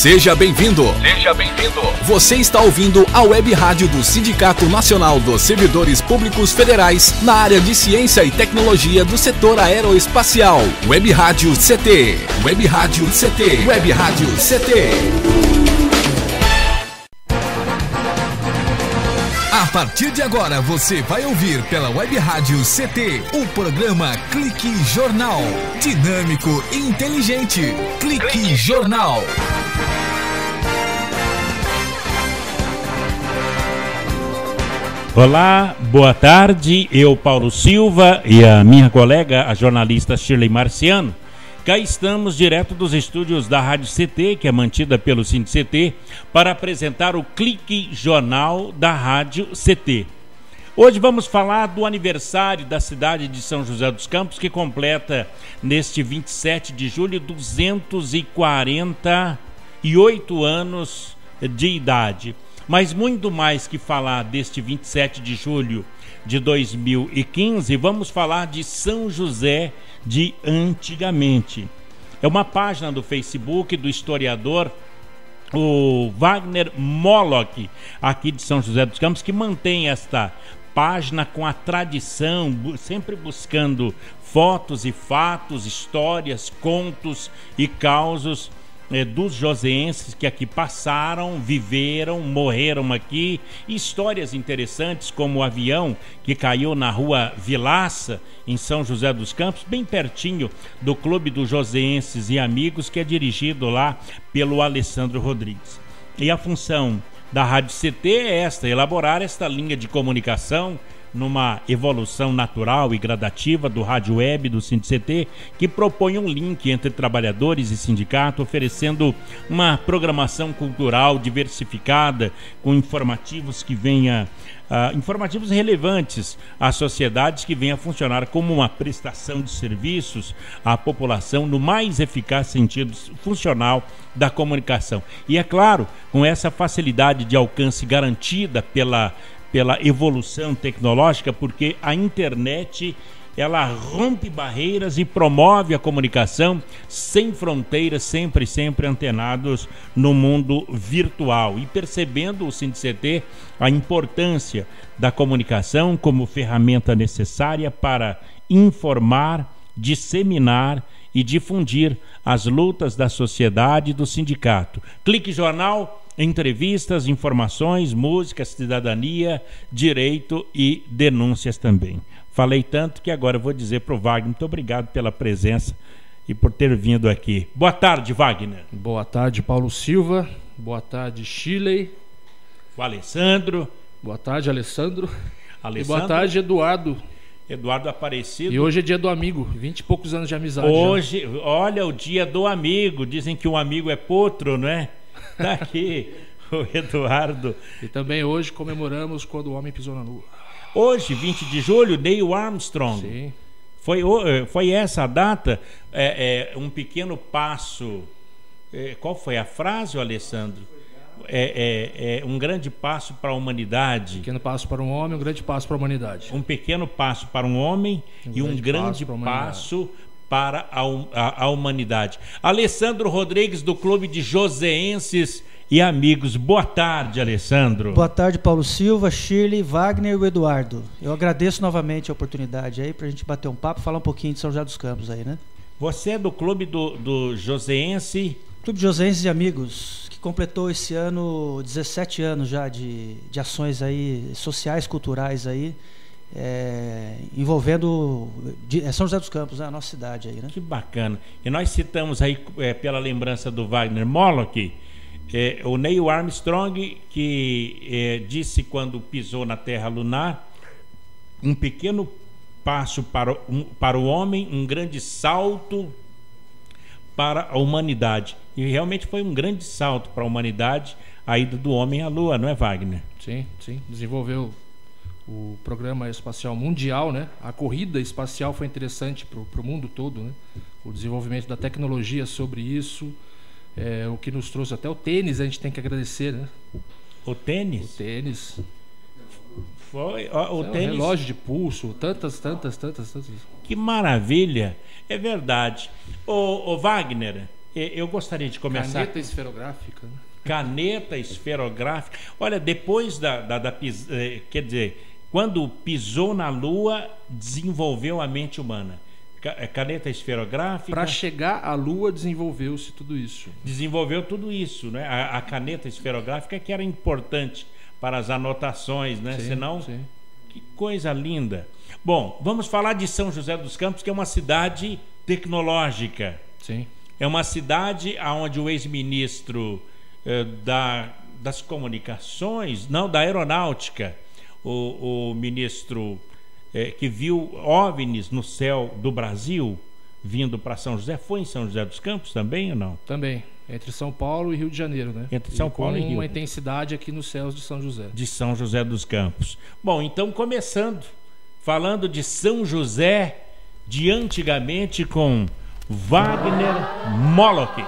Seja bem-vindo. Seja bem-vindo. Você está ouvindo a Web Rádio do Sindicato Nacional dos Servidores Públicos Federais na área de Ciência e Tecnologia do setor aeroespacial. Web Rádio CT. Web Rádio CT. Web Rádio CT. A partir de agora você vai ouvir pela Web Rádio CT o programa Clique Jornal. Dinâmico e inteligente. Clique Jornal. Olá, boa tarde. Eu, Paulo Silva, e a minha colega, a jornalista Shirley Marciano, cá estamos direto dos estúdios da Rádio CT, que é mantida pelo SINDCT, para apresentar o Clique Jornal da Rádio CT. Hoje vamos falar do aniversário da cidade de São José dos Campos, que completa neste 27 de julho 248 anos de idade. Mas muito mais que falar deste 27 de julho de 2015, vamos falar de São José de antigamente. É uma página do Facebook do historiador o Wagner Moloch, aqui de São José dos Campos, que mantém esta página com a tradição, sempre buscando fotos e fatos, histórias, contos e causos dos joseenses que aqui passaram, viveram, morreram aqui. Histórias interessantes como o avião que caiu na rua Vilaça, em São José dos Campos, bem pertinho do Clube dos Joseenses e Amigos, que é dirigido lá pelo Alessandro Rodrigues. E a função da Rádio CT é esta: elaborar esta linha de comunicação numa evolução natural e gradativa do rádio web do SINDCT, que propõe um link entre trabalhadores e sindicato, oferecendo uma programação cultural diversificada, com informativos que venha informativos relevantes às sociedades, que venha funcionar como uma prestação de serviços à população no mais eficaz sentido funcional da comunicação. E é claro, com essa facilidade de alcance garantida pela evolução tecnológica, porque a internet ela rompe barreiras e promove a comunicação sem fronteiras, sempre antenados no mundo virtual, e percebendo o SINDCT a importância da comunicação como ferramenta necessária para informar, disseminar e difundir as lutas da sociedade e do sindicato. Clique Jornal, entrevistas, informações, música, cidadania, direito e denúncias também. Falei tanto que agora eu vou dizer para o Wagner, muito obrigado pela presença e por ter vindo aqui. Boa tarde, Wagner. Boa tarde, Paulo Silva. Boa tarde, Shirley. O Alessandro. Boa tarde, Alessandro. E boa tarde, Eduardo. Eduardo Aparecido. E hoje é dia do amigo, 20 e poucos anos de amizade. Hoje, já. Olha, o dia do amigo. Dizem que um amigo é potro, não é? Tá aqui o Eduardo. E também hoje comemoramos quando o homem pisou na lua. Hoje, 20 de julho, Neil Armstrong. Sim. Foi essa a data, um pequeno passo. Qual foi a frase, Alessandro? Um grande passo para a humanidade. Um pequeno passo para um homem, um grande passo para a humanidade. Um pequeno passo para um homem e um grande passo para a humanidade. Alessandro Rodrigues, do Clube de Joseenses e Amigos. Boa tarde, Alessandro. Boa tarde, Paulo Silva, Shirley, Wagner e o Eduardo. Eu agradeço novamente a oportunidade aí para a gente bater um papo, falar um pouquinho de São José dos Campos aí, né? Você é do Clube do Joseense? Clube de Joseenses e Amigos, que completou esse ano 17 anos já de ações aí sociais, culturais aí, envolvendo São José dos Campos, né, a nossa cidade aí, né? Que bacana. E nós citamos aí, pela lembrança do Wagner Moloch, o Neil Armstrong, que disse quando pisou na Terra lunar: um pequeno passo para o homem, um grande salto para a humanidade. E realmente foi um grande salto para a humanidade a ida do homem à Lua, não é, Wagner? Sim. Desenvolveu o programa espacial mundial, né? A corrida espacial foi interessante para o mundo todo, né? O desenvolvimento da tecnologia sobre isso, o que nos trouxe até o tênis, a gente tem que agradecer, né? O tênis? O tênis. Foi o tênis. Relógio de pulso, tantas. Que maravilha! É verdade. Ô Wagner, Eu gostaria de começar... Caneta esferográfica. Né? Caneta esferográfica. Olha, depois quer dizer, quando pisou na Lua, desenvolveu a mente humana. Caneta esferográfica... Para chegar à Lua, desenvolveu-se tudo isso. Desenvolveu tudo isso, né? A caneta esferográfica que era importante para as anotações, né? Sim, Senão, sim. Que coisa linda. Bom, vamos falar de São José dos Campos, que é uma cidade tecnológica. Sim. É uma cidade onde o ex-ministro das comunicações, não, da aeronáutica, o ministro que viu OVNIs no céu do Brasil vindo para São José, foi em São José dos Campos também ou não? Também, entre São Paulo e Rio de Janeiro, né? Entre São Paulo e Rio. Com uma intensidade aqui nos céus de São José. De São José dos Campos. Bom, então começando, falando de São José de antigamente com Wagner Moloch.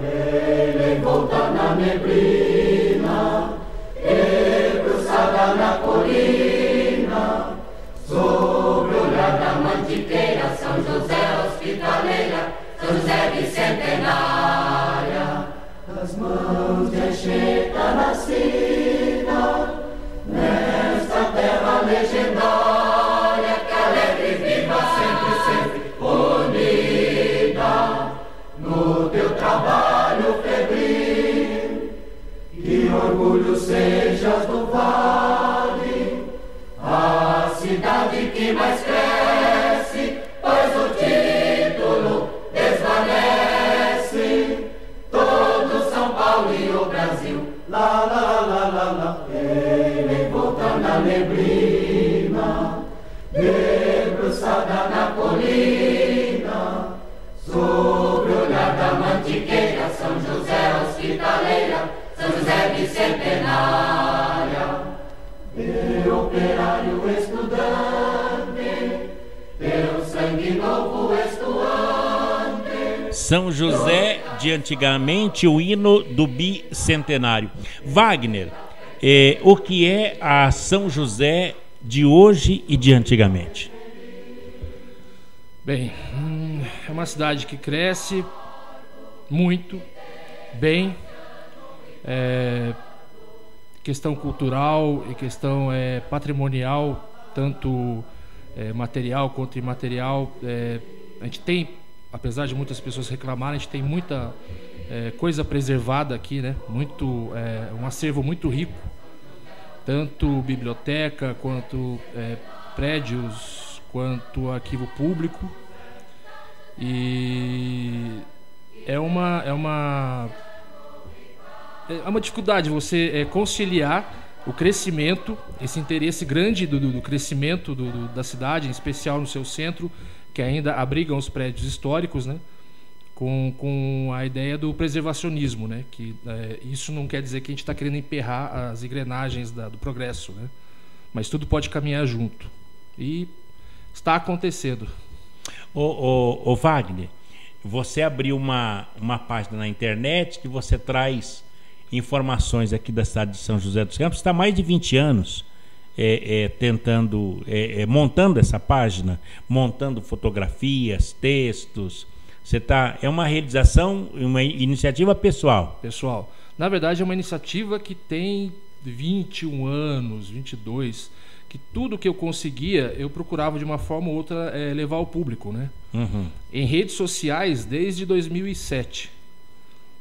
Ele volta na neblina, debruçada na colina, sobre o olhar da mantiqueira, São José hospitaleira, São José bicentenária, das mãos de Anchieta nascida, nesta terra legendária, que alegre viva sempre, sempre unida, no teu trabalho febril, que orgulho sejas do vale, a cidade que mais cresce, pois o título desvanece, todo São Paulo e o Brasil, lá, lá, lá, lá, lá, ele volta na neblina, debruçada na colina, sobre o olhar da mantiqueira, São José hospitaleira, São José bicentenária, teu operário estudante, teu sangue novo estuante. São José de antigamente, o hino do bicentenário. Wagner, o que é a São José de hoje e de antigamente? Bem, é uma cidade que cresce muito bem, questão cultural e questão patrimonial, tanto material quanto imaterial. A gente tem, apesar de muitas pessoas reclamarem, a gente tem muita coisa preservada aqui, né? Um acervo muito rico, tanto biblioteca quanto prédios, quanto arquivo público, e é uma dificuldade você conciliar o crescimento, esse interesse grande do crescimento da cidade, em especial no seu centro, que ainda abrigam os prédios históricos, né, com a ideia do preservacionismo, né, que isso não quer dizer que a gente está querendo emperrar as engrenagens do progresso, né, mas tudo pode caminhar junto, e está acontecendo. Ô Wagner, você abriu uma página na internet que você traz informações aqui da cidade de São José dos Campos. Está há mais de 20 anos montando essa página, montando fotografias, textos. É uma realização, uma iniciativa pessoal. Pessoal, na verdade é uma iniciativa que tem 21 anos, 22, que tudo que eu conseguia, eu procurava de uma forma ou outra levar ao público, né? Uhum. Em redes sociais desde 2007.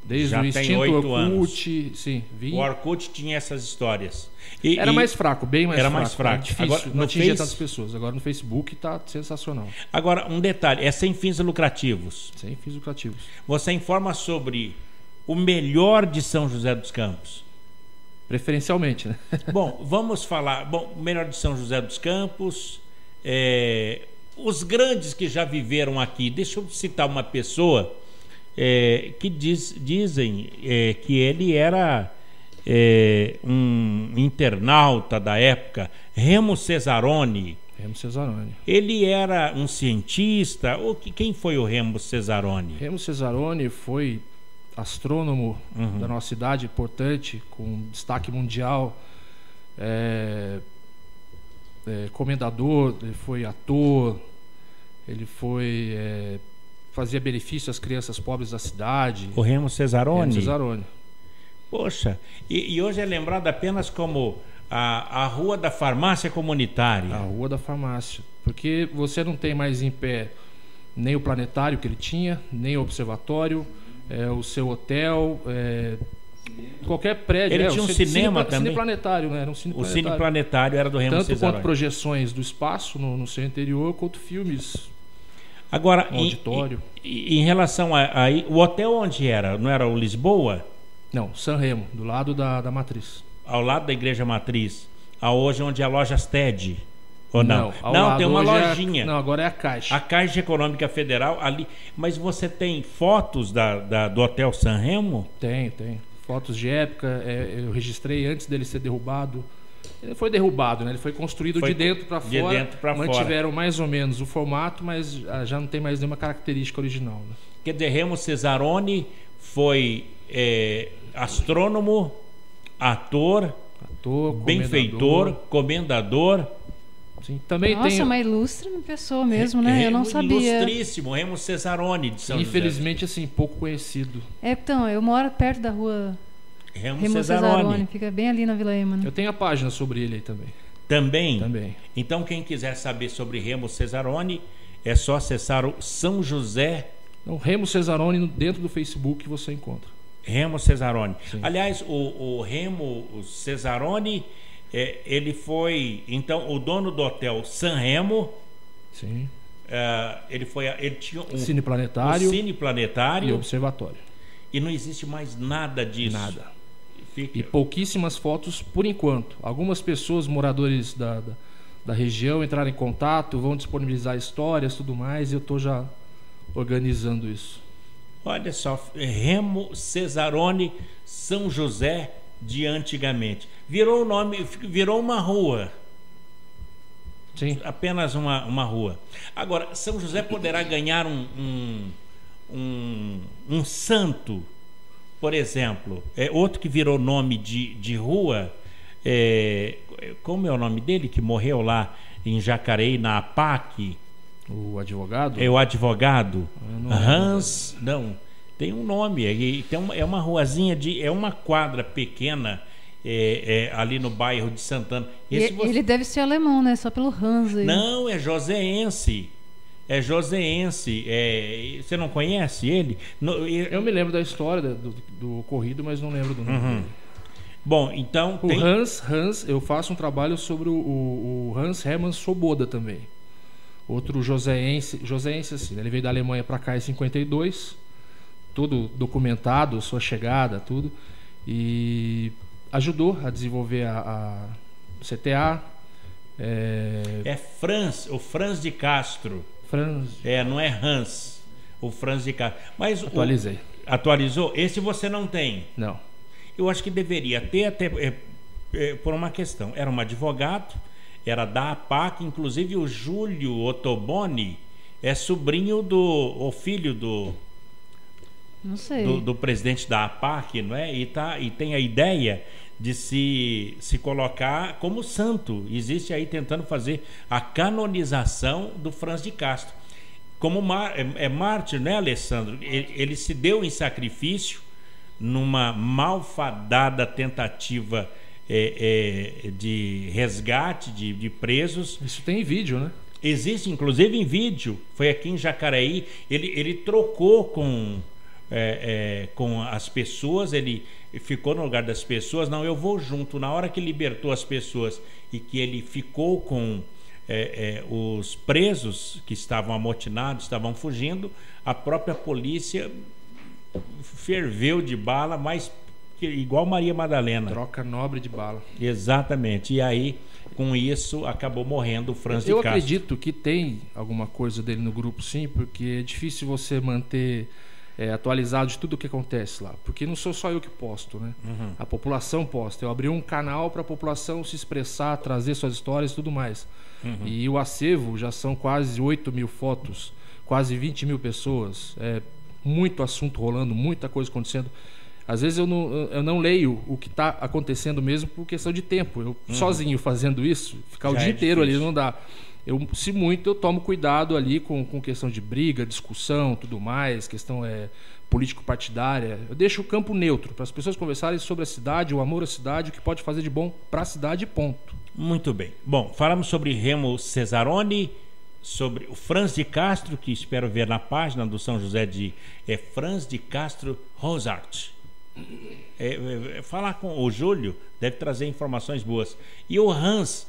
Desde já o tem extinto 8 Orkut, anos. Sim, O Orkut tinha essas histórias. Era mais fraco, bem mais era fraco. Mais fraco. Era difícil, agora, não atingia tantas pessoas. Agora no Facebook está sensacional. Agora, um detalhe, é sem fins lucrativos. Sem fins lucrativos. Você informa sobre o melhor de São José dos Campos. Preferencialmente, né? Bom, vamos falar. Bom, o melhor de São José dos Campos, os grandes que já viveram aqui. Deixa eu citar uma pessoa que dizem que ele era um internauta da época, Remo Cesaroni. Remo Cesaroni. Ele era um cientista. Quem foi o Remo Cesaroni? Remo Cesaroni foi astrônomo da nossa cidade, importante, com destaque mundial. comendador, ele foi ator, ele foi fazia benefício às crianças pobres da cidade. O Remo Cesaroni? Remo Cesaroni. Poxa, e hoje é lembrado apenas como a Rua da Farmácia Comunitária. A Rua da Farmácia, porque você não tem mais em pé nem o planetário que ele tinha, nem o observatório, o seu hotel, qualquer prédio. Ele tinha um cinema também. Cineplanetário, né? Era um O Cineplanetário era do Remo Tanto Cesaroni. quanto projeções do espaço no seu interior, quanto filmes. Agora, auditório. Em relação a o hotel onde era? Não era o Lisboa? Não, San Remo, do lado da Matriz. Ao lado da Igreja Matriz. Hoje onde é a loja TED. Ou não? Não, tem uma lojinha. Não, agora é a Caixa. A Caixa Econômica Federal ali. Mas você tem fotos do Hotel San Remo? Tem. Fotos de época. Eu registrei antes dele ser derrubado. Ele foi derrubado, né? Ele foi construído de dentro para fora. Mantiveram mais ou menos o formato, mas já não tem mais nenhuma característica original. Né? Quer dizer, Remo Cesaroni foi astrônomo, ator, benfeitor, comendador. Sim, também Nossa, tem... uma ilustre pessoa mesmo, né? Eu não sabia. Ilustríssimo, Remo Cesaroni de São Infelizmente, José. assim, pouco conhecido. Então, eu moro perto da rua Remo Cesaroni. Fica bem ali na Vila Êmano. Eu tenho a página sobre ele aí também. Também? Então, quem quiser saber sobre Remo Cesaroni, é só acessar o São José. Não, Remo Cesaroni, dentro do Facebook você encontra. Remo Cesaroni. Sim. Aliás, o Remo Cesaroni, ele foi, então, o dono do hotel San Remo. Sim. Ele tinha um Cineplanetário, Cineplanetário e observatório. E não existe mais nada disso. Nada. E pouquíssimas fotos por enquanto. Algumas pessoas, moradores da região, entraram em contato, vão disponibilizar histórias, tudo mais, e eu estou já organizando isso. Olha só, Remo Cesaroni, São José de antigamente. Virou o nome, virou uma rua. Sim. Apenas uma rua. Agora, São José poderá ganhar um santo, por exemplo. Outro que virou nome de rua, como é o nome dele, que morreu lá em Jacareí, na APAC? O advogado? É o advogado Hans. Não, tem um nome. É uma ruazinha é uma quadra pequena ali no bairro de Santana. Ele deve ser alemão, né? Só pelo Hans aí. Não, é joseense. Você não conhece ele? Eu me lembro da história do ocorrido, mas não lembro do nome dele. Bom, então o Hans, eu faço um trabalho sobre o Hans Hermann Svoboda também. Outro joseense assim, né? Ele veio da Alemanha para cá em 52, tudo documentado, sua chegada, tudo, e ajudou a desenvolver a CTA. O Franz de Castro. Não é Hans, o Franz de Castro. Mas atualizei. Atualizou? Esse você não tem? Não. Eu acho que deveria ter, até por uma questão. Era um advogado, era da APAC, inclusive o Júlio Ottoboni é sobrinho o filho não sei. do presidente da APAC, não é? E tem a ideia de se colocar como santo. Existe aí tentando fazer a canonização do Franz de Castro. Como mártir, né, Alessandro? Ele se deu em sacrifício numa malfadada tentativa de resgate de presos. Isso tem em vídeo, né? Existe, inclusive, em vídeo. Foi aqui em Jacareí. Ele trocou com as pessoas, ele ficou no lugar das pessoas. Não, eu vou junto. Na hora que libertou as pessoas e que ele ficou com os presos que estavam amotinados, estavam fugindo, a própria polícia ferveu de bala, mas igual Maria Madalena. Troca nobre de bala. Exatamente. E aí, com isso, acabou morrendo o Franz de Castro. Eu acredito que tem alguma coisa dele no grupo, sim, porque é difícil você manter atualizado de tudo o que acontece lá, porque não sou só eu que posto, né? Uhum. A população posta. Eu abri um canal para a população se expressar, trazer suas histórias e tudo mais. Uhum. E o acervo já são quase 8 mil fotos, quase 20 mil pessoas, muito assunto rolando, muita coisa acontecendo. Às vezes eu não leio o que está acontecendo mesmo por questão de tempo. Eu sozinho fazendo isso, ficar o dia inteiro ali não dá. Se muito, eu tomo cuidado ali com questão de briga, discussão, tudo mais, questão político-partidária. Eu deixo o campo neutro para as pessoas conversarem sobre a cidade, o amor à cidade, o que pode fazer de bom para a cidade, ponto. Muito bem. Bom, falamos sobre Remo Cesaroni, sobre o Franz de Castro, que espero ver na página do São José Franz de Castro Rosart. Falar com o Júlio deve trazer informações boas. E o Hans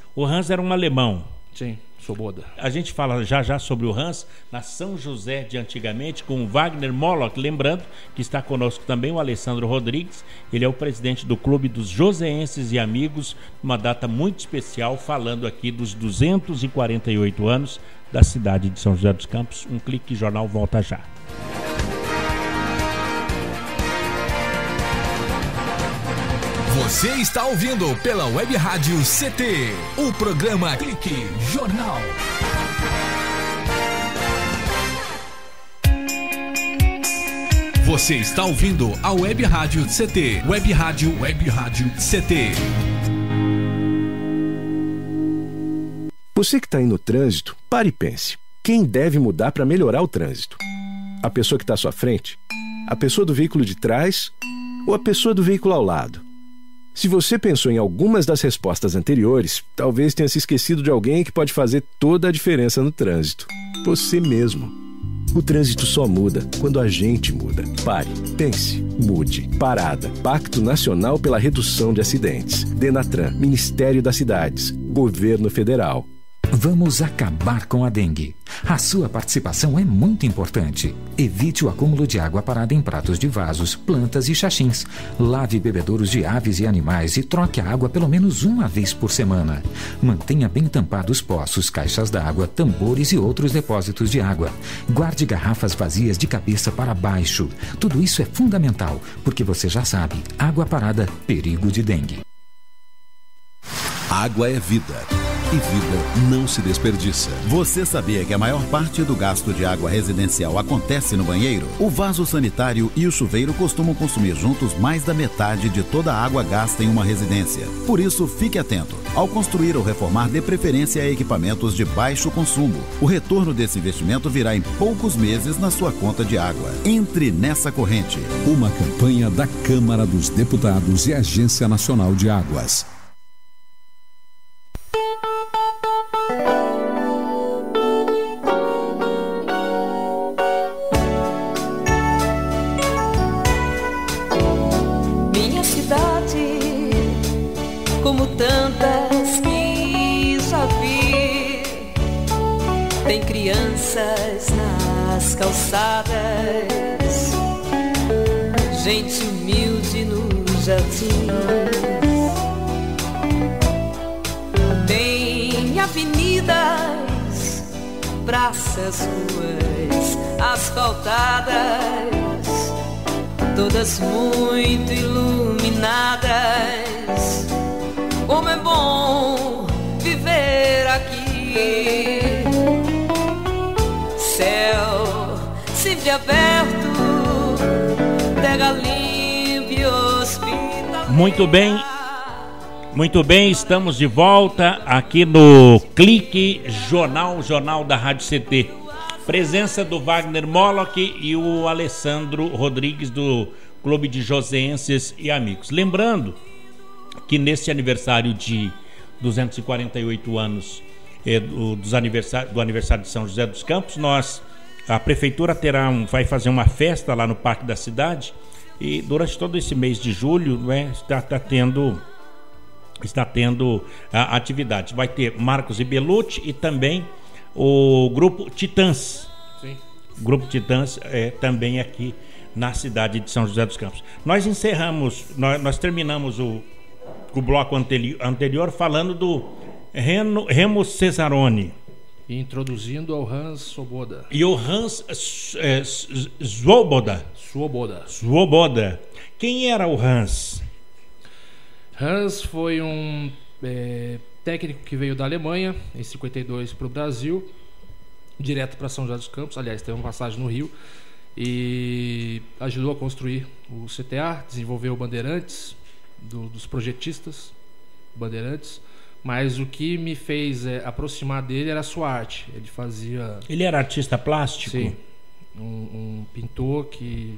era um alemão. Sim, Swoboda. A gente fala já sobre o Hans na São José de antigamente com o Wagner Moloch, lembrando que está conosco também o Alessandro Rodrigues. Ele é o presidente do Clube dos Joseenses e Amigos, uma data muito especial, falando aqui dos 248 anos da cidade de São José dos Campos. Um clique, jornal volta já. Você está ouvindo pela Web Rádio CT, o programa Clique Jornal. Você está ouvindo a Web Rádio CT, Web Rádio CT. Você que está aí no trânsito, pare e pense. Quem deve mudar para melhorar o trânsito? A pessoa que está à sua frente? A pessoa do veículo de trás? Ou a pessoa do veículo ao lado? Se você pensou em algumas das respostas anteriores, talvez tenha se esquecido de alguém que pode fazer toda a diferença no trânsito. Você mesmo. O trânsito só muda quando a gente muda. Pare, pense, mude. Parada. Pacto Nacional pela Redução de Acidentes. Denatran, Ministério das Cidades, Governo Federal. Vamos acabar com a dengue. A sua participação é muito importante. Evite o acúmulo de água parada em pratos de vasos, plantas e xaxins. Lave bebedouros de aves e animais e troque a água pelo menos uma vez por semana. Mantenha bem tampados poços, caixas d'água, tambores e outros depósitos de água. Guarde garrafas vazias de cabeça para baixo. Tudo isso é fundamental, porque você já sabe, água parada, perigo de dengue. Água é vida. E vida não se desperdiça. Você sabia que a maior parte do gasto de água residencial acontece no banheiro? O vaso sanitário e o chuveiro costumam consumir juntos mais da metade de toda a água gasta em uma residência. Por isso, fique atento. Ao construir ou reformar, dê preferência a equipamentos de baixo consumo. O retorno desse investimento virá em poucos meses na sua conta de água. Entre nessa corrente. Uma campanha da Câmara dos Deputados e Agência Nacional de Águas. Como tantas que já vi, tem crianças nas calçadas, gente humilde no jardim, tem avenidas, praças, ruas asfaltadas, todas muito iluminadas. Como é bom viver aqui. Céu sempre aberto, terra limpa e hospitalar. Muito bem, estamos de volta aqui no Clique Jornal da Rádio CT. Presença do Wagner Moloch e o Alessandro Rodrigues do Clube de Joseenses e Amigos. Lembrando que nesse aniversário de 248 anos do aniversário de São José dos Campos, a prefeitura vai fazer uma festa lá no Parque da Cidade, e durante todo esse mês de julho, né, está tendo a atividade. Vai ter Marcos e Belucci e também o Grupo Titãs. Sim. O Grupo Titãs também aqui na cidade de São José dos Campos. Nós terminamos o bloco anterior falando do Remo Cesaroni. E introduzindo ao Hans Swoboda. E o Hans Swoboda. Quem era o Hans? Hans foi um técnico que veio da Alemanha em 52 para o Brasil, direto para São José dos Campos. Aliás, teve uma passagem no Rio. e ajudou a construir o CTA, desenvolveu o Bandeirantes, dos projetistas Bandeirantes, mas o que me fez aproximar dele era a sua arte. Ele fazia... Ele era artista plástico? Sim, um pintor que...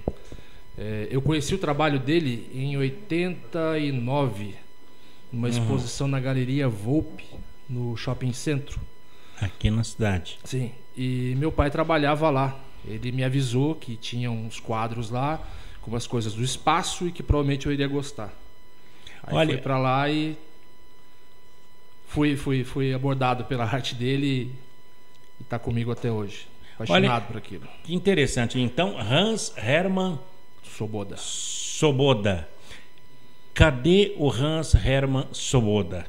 eu conheci o trabalho dele em 89, numa exposição na Galeria Volpe, no Shopping Centro. Aqui na cidade. Sim, e meu pai trabalhava lá. Ele me avisou que tinha uns quadros lá, com umas coisas do espaço e que provavelmente eu iria gostar. Aí fui pra lá e fui abordado pela arte dele e tá comigo até hoje. Apaixonado por aquilo. Que interessante. Então, Hans Hermann Svoboda. Cadê o Hans Hermann Svoboda?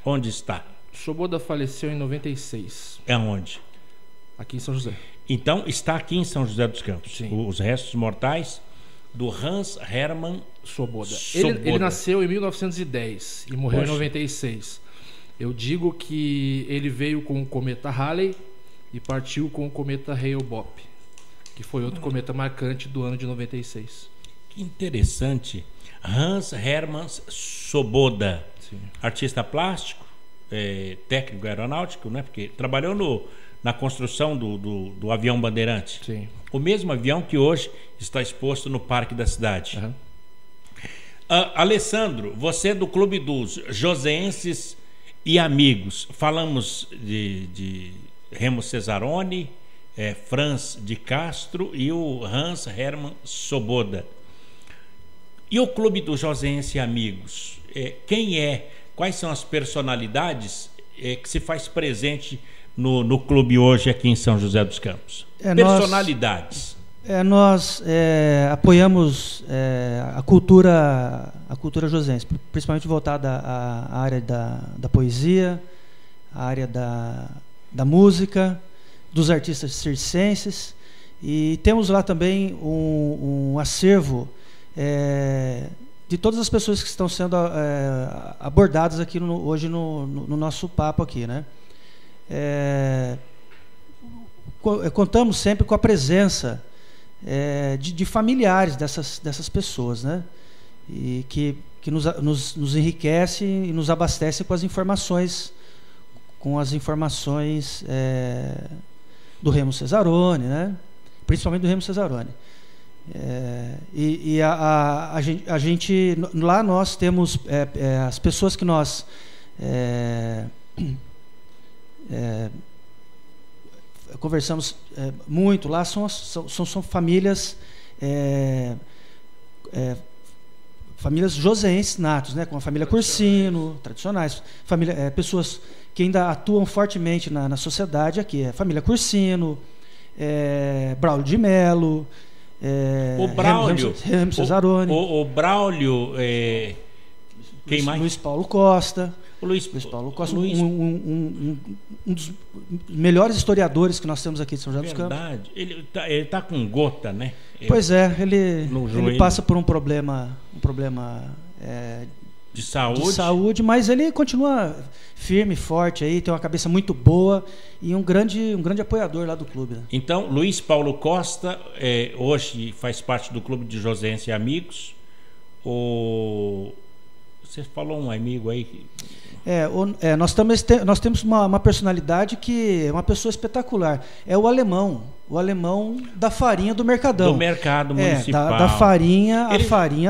Onde está? Svoboda faleceu em 96. É onde? Aqui em São José. Então, está aqui em São José dos Campos. Sim. Os restos mortais do Hans Hermann Svoboda. Ele nasceu em 1910 e morreu em 96. Eu digo que ele veio com o cometa Halley e partiu com o cometa Hale-Bopp, que foi outro cometa marcante do ano de 96. Que interessante. Hans Hermann Svoboda, artista plástico, técnico aeronáutico, né? Porque trabalhou na construção do avião Bandeirante. Sim. O mesmo avião que hoje está exposto no Parque da Cidade. Uhum. Alessandro, você é do Clube dos Joseenses e Amigos. Falamos de Remo Cesaroni, Franz de Castro e o Hans Hermann Svoboda. E o Clube dos Joseenses e Amigos? Quais são as personalidades que se faz presente no clube hoje aqui em São José dos Campos? Personalidades. Nós apoiamos a cultura joseense, principalmente voltada à área da poesia, à área da música, dos artistas circenses, e temos lá também um acervo de todas as pessoas que estão sendo abordadas aqui hoje no nosso papo aqui, né? Contamos sempre com a presença de familiares dessas pessoas, né? E que nos enriquece e nos abastece com as informações do Remo Cesaroni, né? Principalmente do Remo Cesaroni. A gente lá nós temos as pessoas que nós conversamos muito lá são famílias famílias joseenses natos, né, como a família Cursino, tradicionais, pessoas que ainda atuam fortemente na sociedade aqui, a família Cursino, Braulio de Melo, o Braulio, Remo Cesaroni, o Braulio, quem mais? Luiz Paulo Costa. O Luiz Paulo Costa, um dos melhores historiadores que nós temos aqui de São José dos Campos. Verdade. Ele tá com gota, né? Pois ele passa por um problema de saúde, mas ele continua firme, forte aí, tem uma cabeça muito boa e um grande apoiador lá do clube, né? Então, Luiz Paulo Costa hoje faz parte do Clube de Joseenses e Amigos. Você falou um amigo aí. Nós temos uma personalidade que é uma pessoa espetacular. É o alemão da farinha do Mercadão. Do mercado municipal. Da farinha,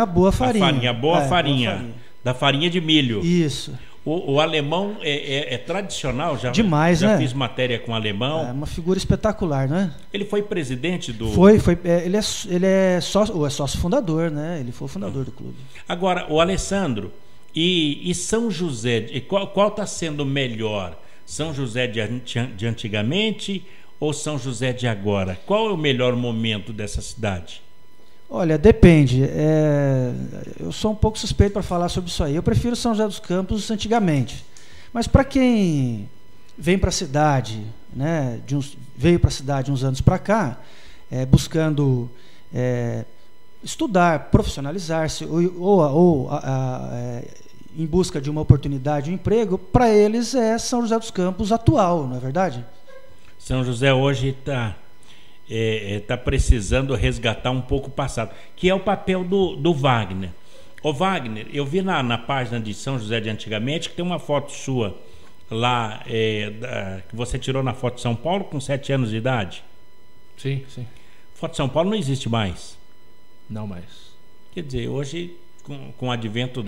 a boa farinha. Boa farinha. Da farinha de milho. Isso. O alemão é tradicional, demais, já né? Fiz matéria com o alemão. É uma figura espetacular, né? Ele foi presidente do... Ele é sócio fundador, né? Ele foi o fundador do clube. Agora, o Alessandro, e São José, qual está sendo melhor? São José de antigamente ou São José de agora? Qual é o melhor momento dessa cidade? Olha, depende. Eu sou um pouco suspeito para falar sobre isso aí. Eu prefiro São José dos Campos antigamente. Mas para quem vem para a cidade, né, veio para a cidade uns anos para cá, buscando estudar, profissionalizar-se ou em busca de uma oportunidade, um emprego, para eles é São José dos Campos atual, não é verdade? São José hoje está está precisando resgatar um pouco o passado, que é o papel do Wagner. Ô Wagner, eu vi na página de São José de antigamente que tem uma foto sua lá, que você tirou na foto de São Paulo com 7 anos de idade. Sim, sim. Foto de São Paulo não existe mais. Não mais. Quer dizer, hoje, com o advento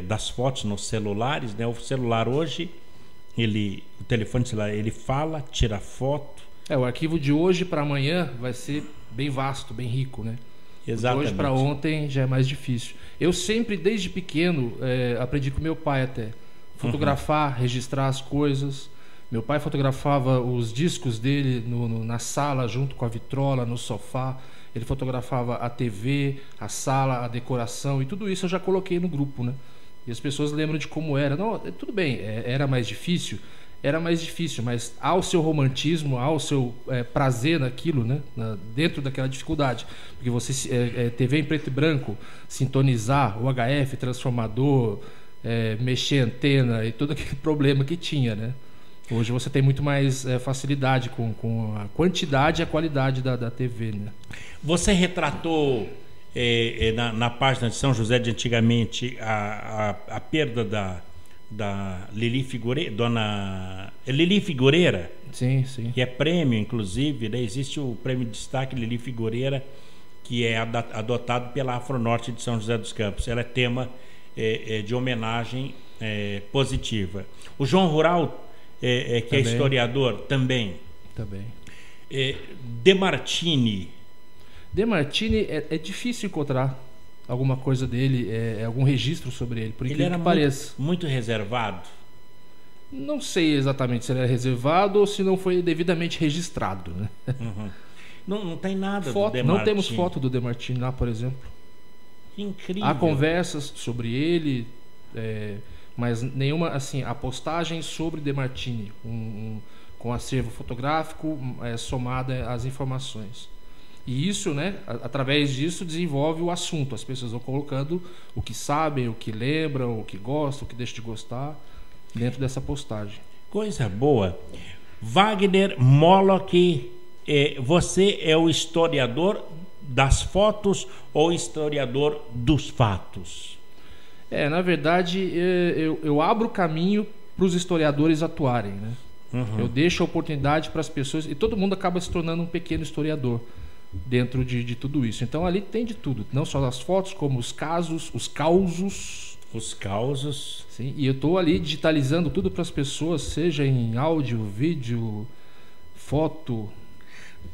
das fotos nos celulares, né? O celular hoje, o telefone celular, ele fala, tira foto. O arquivo de hoje para amanhã vai ser bem vasto, bem rico, né? Exatamente. De hoje para ontem já é mais difícil. Eu sempre, desde pequeno, aprendi com meu pai até. Fotografar, registrar as coisas. Meu pai fotografava os discos dele na sala, junto com a vitrola, no sofá. Ele fotografava a TV, a sala, a decoração, e tudo isso eu já coloquei no grupo, né? E as pessoas lembram de como era. Não, tudo bem, era mais difícil, mas há o seu romantismo, há o seu prazer naquilo, né? Dentro daquela dificuldade. Porque você, TV em preto e branco, sintonizar, o HF, transformador, mexer antena e todo aquele problema que tinha, né? Hoje você tem muito mais facilidade com a quantidade e a qualidade da TV, né? Você retratou na página de São José de antigamente a perda da Lili Figueireira, dona Lili Figueireira. Sim, sim. Que é prêmio, inclusive, né? Existe o prêmio de destaque Lili Figueireira, que é adotado pela Afronorte de São José dos Campos. Ela é tema de homenagem positiva. O João Rural, que também é historiador, também. Demartini é difícil encontrar alguma coisa dele, algum registro sobre ele, por incrível que pareça. Muito reservado. Não sei exatamente se ele era reservado ou se não foi devidamente registrado, né? Não tem nada foto, do Demartini. Não temos foto do Demartini lá, por exemplo. Que incrível. Há conversas sobre ele, mas nenhuma, assim, a postagem sobre Demartini, com acervo fotográfico somada às informações. E isso, né, através disso desenvolve o assunto. As pessoas vão colocando o que sabem, o que lembram, o que gostam, o que deixam de gostar dentro dessa postagem. Coisa boa. Wagner Moloch, você é o historiador das fotos ou historiador dos fatos? Na verdade, eu abro o caminho para os historiadores atuarem, né? Eu deixo a oportunidade para as pessoas, e todo mundo acaba se tornando um pequeno historiador dentro de tudo isso. Então ali tem de tudo, não só as fotos, como os casos, os causos. Sim, e eu estou ali digitalizando tudo para as pessoas, seja em áudio, vídeo, foto.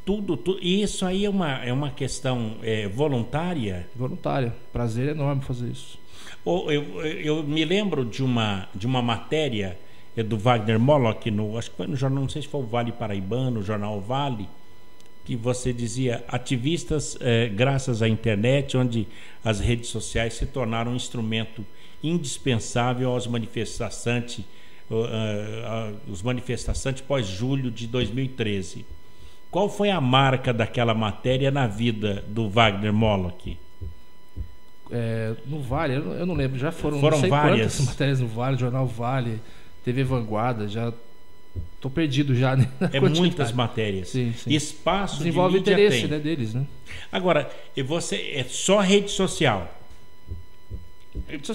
Tudo. E isso aí é uma questão voluntária? Voluntária. Prazer enorme fazer isso. Eu me lembro de uma matéria do Wagner Moloch, acho que foi no jornal, não sei se foi o Vale Paraibano, o jornal Vale, que você dizia: ativistas, graças à internet, onde as redes sociais se tornaram um instrumento indispensável aos manifestantes, os manifestantes pós-julho de 2013. Qual foi a marca daquela matéria na vida do Wagner Moloch? No Vale, eu não lembro, já foram não sei várias matérias no Vale, jornal Vale, TV Vanguarda, já tô perdido já, né? Muitas matérias. Sim. Espaço desenvolve de mídia interesse, tem, né, deles, né? Agora, você é só rede social?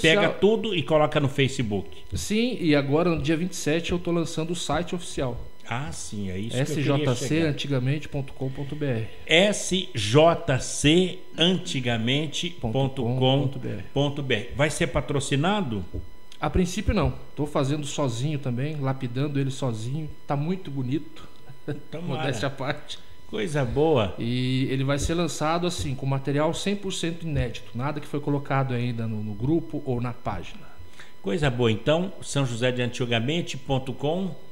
Pega tudo e coloca no Facebook? Sim, e agora no dia 27 eu tô lançando o site oficial. Ah, sim, é isso. sjcantigamente.com.br. sjcantigamente.com.br. Vai ser patrocinado? A princípio não. Estou fazendo sozinho também, lapidando ele sozinho. Tá muito bonito. Modéstia à parte. Coisa boa. E ele vai ser lançado assim, com material 100% inédito. Nada que foi colocado ainda no grupo ou na página. Coisa boa. Então, sãojosedeantigamente.com,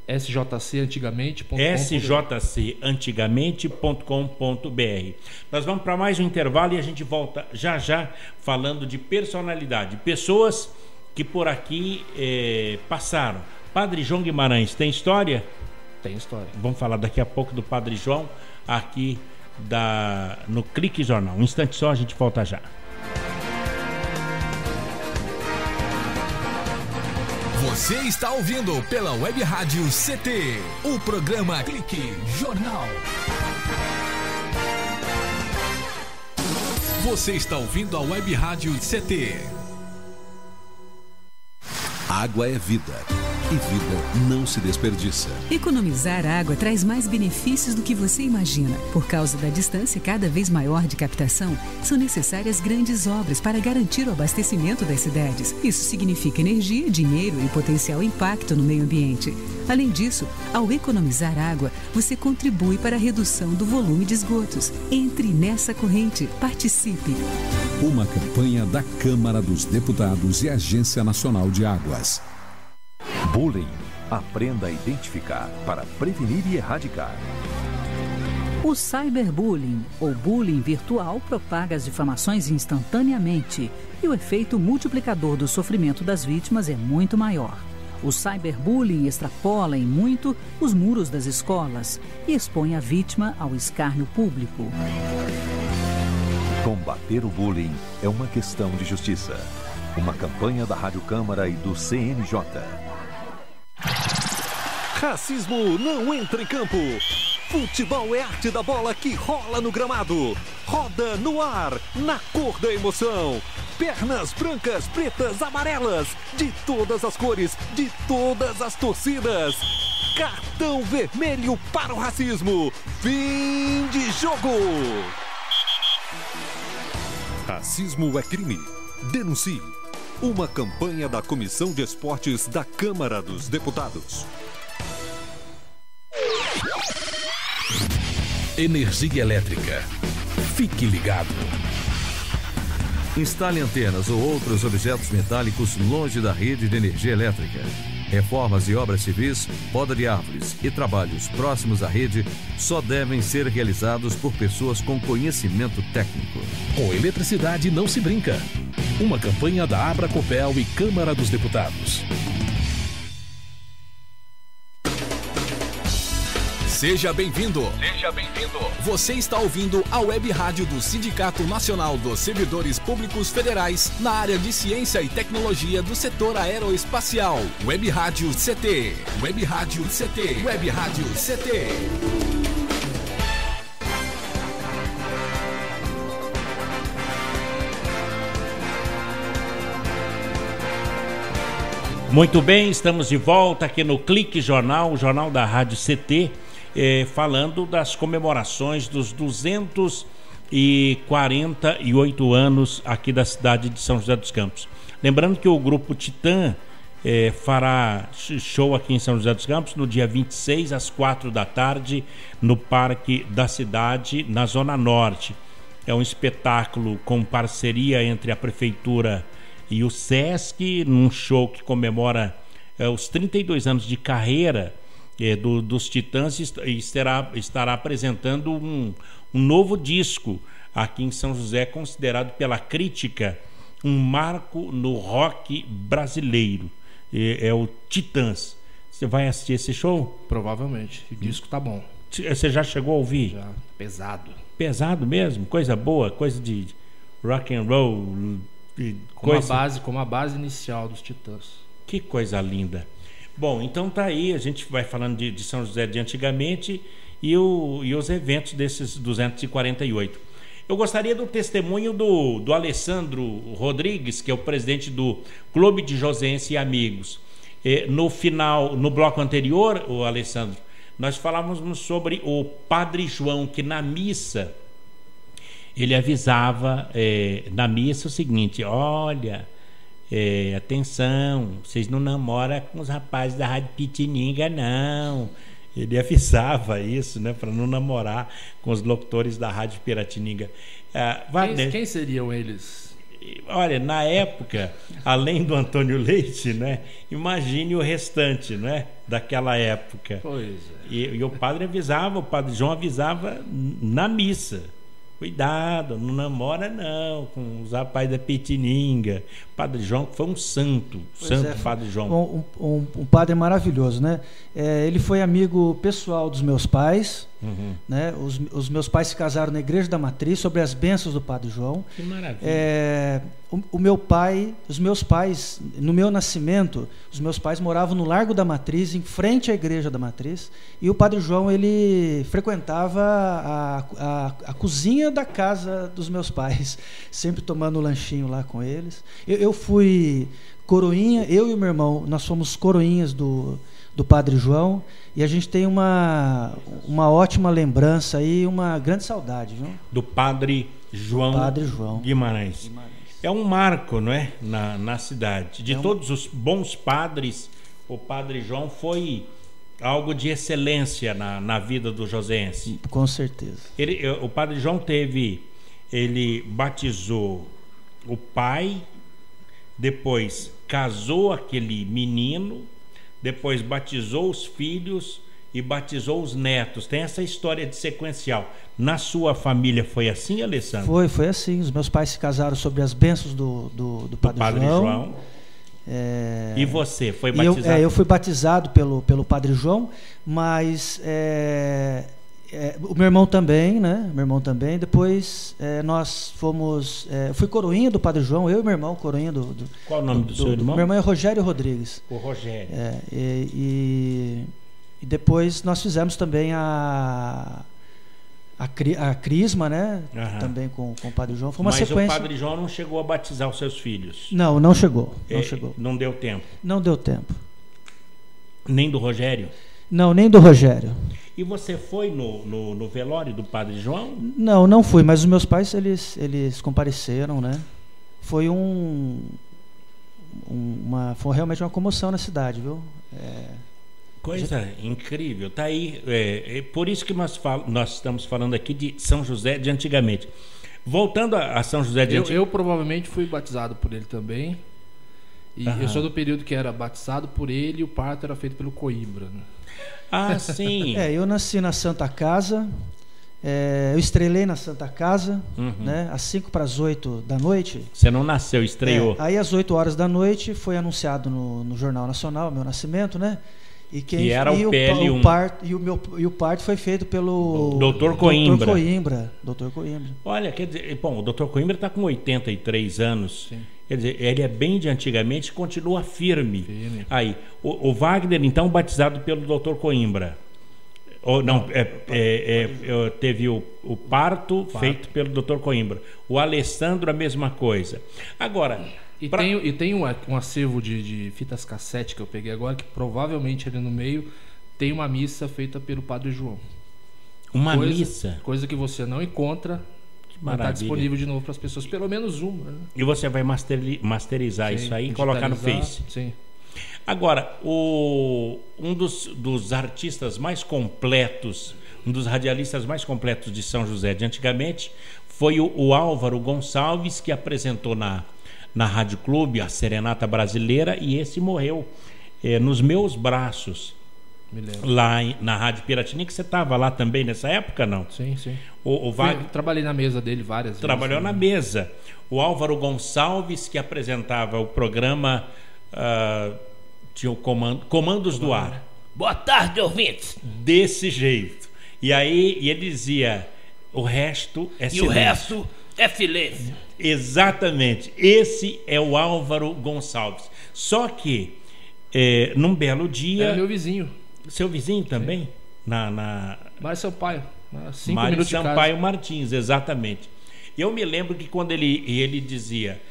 sjcantigamente.com.br. Nós vamos para mais um intervalo e a gente volta já falando de personalidade, pessoas que por aqui passaram. Padre João Guimarães, tem história? Tem história. Vamos falar daqui a pouco do Padre João aqui no Clique Jornal. Um instante só, a gente volta já. Você está ouvindo pela Web Rádio CT, o programa Clique Jornal. Você está ouvindo a Web Rádio CT. Água é vida. E vida não se desperdiça. Economizar água traz mais benefícios do que você imagina. Por causa da distância cada vez maior de captação, são necessárias grandes obras para garantir o abastecimento das cidades. Isso significa energia, dinheiro e potencial impacto no meio ambiente. Além disso, ao economizar água, você contribui para a redução do volume de esgotos. Entre nessa corrente. Participe. Uma campanha da Câmara dos Deputados e Agência Nacional de Águas. Bullying. Aprenda a identificar para prevenir e erradicar. O cyberbullying, ou bullying virtual, propaga as difamações instantaneamente e o efeito multiplicador do sofrimento das vítimas é muito maior. O cyberbullying extrapola em muito os muros das escolas e expõe a vítima ao escárnio público. Combater o bullying é uma questão de justiça. Uma campanha da Rádio Câmara e do CNJ. Racismo não entra em campo. Futebol é arte da bola que rola no gramado. Roda no ar, na cor da emoção. Pernas brancas, pretas, amarelas. De todas as cores, de todas as torcidas. Cartão vermelho para o racismo. Fim de jogo. Racismo é crime. Denuncie. Uma campanha da Comissão de Esportes da Câmara dos Deputados. Energia elétrica. Fique ligado. Instale antenas ou outros objetos metálicos longe da rede de energia elétrica. Reformas e obras civis, poda de árvores e trabalhos próximos à rede só devem ser realizados por pessoas com conhecimento técnico. Com eletricidade não se brinca. Uma campanha da Abracopel e Câmara dos Deputados. Seja bem-vindo. Seja bem-vindo. Você está ouvindo a Web Rádio do Sindicato Nacional dos Servidores Públicos Federais na área de Ciência e Tecnologia do setor aeroespacial. Web Rádio CT. Web Rádio CT. Web Rádio CT. Muito bem, estamos de volta aqui no Clique Jornal, o jornal da Rádio CT. Falando das comemorações dos 248 anos aqui da cidade de São José dos Campos. Lembrando que o Grupo Titã fará show aqui em São José dos Campos no dia 26 às 4 da tarde no Parque da Cidade, na Zona Norte. É um espetáculo com parceria entre a Prefeitura e o Sesc, num show que comemora os 32 anos de carreira dos Titãs, e estará apresentando um novo disco aqui em São José, considerado pela crítica um marco no rock brasileiro. É o Titãs. Você vai assistir esse show? Provavelmente. O disco tá bom. Você já chegou a ouvir? Já. Pesado. Pesado mesmo? Coisa boa? Coisa de rock and roll? Como a base inicial dos Titãs. Que coisa linda. Bom, então tá aí, a gente vai falando de São José de antigamente e os eventos desses 248. Eu gostaria do testemunho do Alessandro Rodrigues, que é o presidente do Clube de Josense e Amigos. No bloco anterior, o Alessandro, nós falávamos sobre o Padre João, que na missa ele avisava na missa o seguinte: olha, atenção, vocês não namoram com os rapazes da Rádio Pitininga, não. Ele avisava isso, né, para não namorar com os locutores da Rádio Piratininga. Quem seriam eles? Olha, na época, além do Antônio Leite, né, imagine o restante, né, daquela época. Pois é. E o padre avisava, o Padre João avisava na missa: cuidado, não namora não com os rapazes da Pitininga. Padre João foi um santo, Padre João. Um padre maravilhoso, né? Ele foi amigo pessoal dos meus pais, Né? Os meus pais se casaram na Igreja da Matriz, sobre as bênçãos do Padre João. Que maravilha. Os meus pais, no meu nascimento, os meus pais moravam no Largo da Matriz, em frente à Igreja da Matriz, e o Padre João, ele frequentava a cozinha da casa dos meus pais, sempre tomando um lanchinho lá com eles. Eu fui coroinha, eu e o meu irmão, nós fomos coroinhas do Padre João, e a gente tem uma ótima lembrança e uma grande saudade, viu? Do Padre João Guimarães. É um marco, não é? Na cidade. De todos os bons padres, o Padre João foi algo de excelência na vida do joséense. Com certeza. O Padre João ele batizou o pai, depois casou aquele menino, depois batizou os filhos e batizou os netos. Tem essa história de sequencial. Na sua família foi assim, Alessandro? Foi assim. Os meus pais se casaram sobre as bênçãos do Padre João. E você foi batizado? Eu fui batizado pelo Padre João, mas o meu irmão também, né? Depois nós fomos. Eu fui coroinha do Padre João, eu e meu irmão, coroinha do. Qual o nome do seu irmão? Meu irmão é Rogério Rodrigues. O Rogério. E depois nós fizemos também a crisma, né? Também com o Padre João. Foi uma sequência. Mas o Padre João não chegou a batizar os seus filhos? Não chegou. Não deu tempo? Não deu tempo. Nem do Rogério? Não, nem do Rogério. E você foi no velório do Padre João? Não fui, mas os meus pais, eles compareceram, né? Foi foi realmente uma comoção na cidade, viu? Coisa incrível. Tá aí, por isso que nós estamos falando aqui de São José de antigamente. Voltando a São José de antigamente. Eu provavelmente fui batizado por ele também. E eu sou do período que era batizado por ele e o parto era feito pelo Coimbra, né? Ah, sim. Eu nasci na Santa Casa, eu estrelei na Santa Casa, né, às 7:45 da noite. Você não nasceu, estreou. Aí às 8h da noite foi anunciado no Jornal Nacional, meu nascimento, né? Que era o PL1. O parto foi feito pelo Dr. Coimbra. Dr. Coimbra. Olha, quer dizer, o Dr. Coimbra está com 83 anos. Sim. Quer dizer, ele é bem de antigamente e continua firme. Aí, o Wagner, então, batizado pelo Dr. Coimbra. Teve o parto feito pelo Dr. Coimbra. O Alessandro, a mesma coisa. Agora... Tem um acervo de fitas cassete que eu peguei agora, que provavelmente ali no meio tem uma missa feita pelo Padre João. Missa? Coisa que você não encontra, mas está disponível de novo para as pessoas, pelo menos uma. Né? E você vai masterizar isso aí e colocar no Face. Sim. Agora, um dos artistas mais completos, um dos radialistas mais completos de São José de antigamente foi o Álvaro Gonçalves, que apresentou na Rádio Clube a Serenata Brasileira, e esse morreu nos meus braços, lá na Rádio Piratininga, que você estava lá também nessa época, não? Sim. Trabalhei na mesa dele várias vezes. Trabalhou na mesa. O Álvaro Gonçalves, que apresentava o programa, tinha o Comandos do Ar. Boa tarde, ouvintes. Desse jeito. E aí ele dizia, o resto é silêncio. E o resto é silêncio. Exatamente. Esse é o Álvaro Gonçalves. Só que, num belo dia... Era meu vizinho. Seu vizinho também? Sim. Mário Sampaio. 5 Mário minutos de casa. Sampaio Martins, exatamente. Eu me lembro que quando ele dizia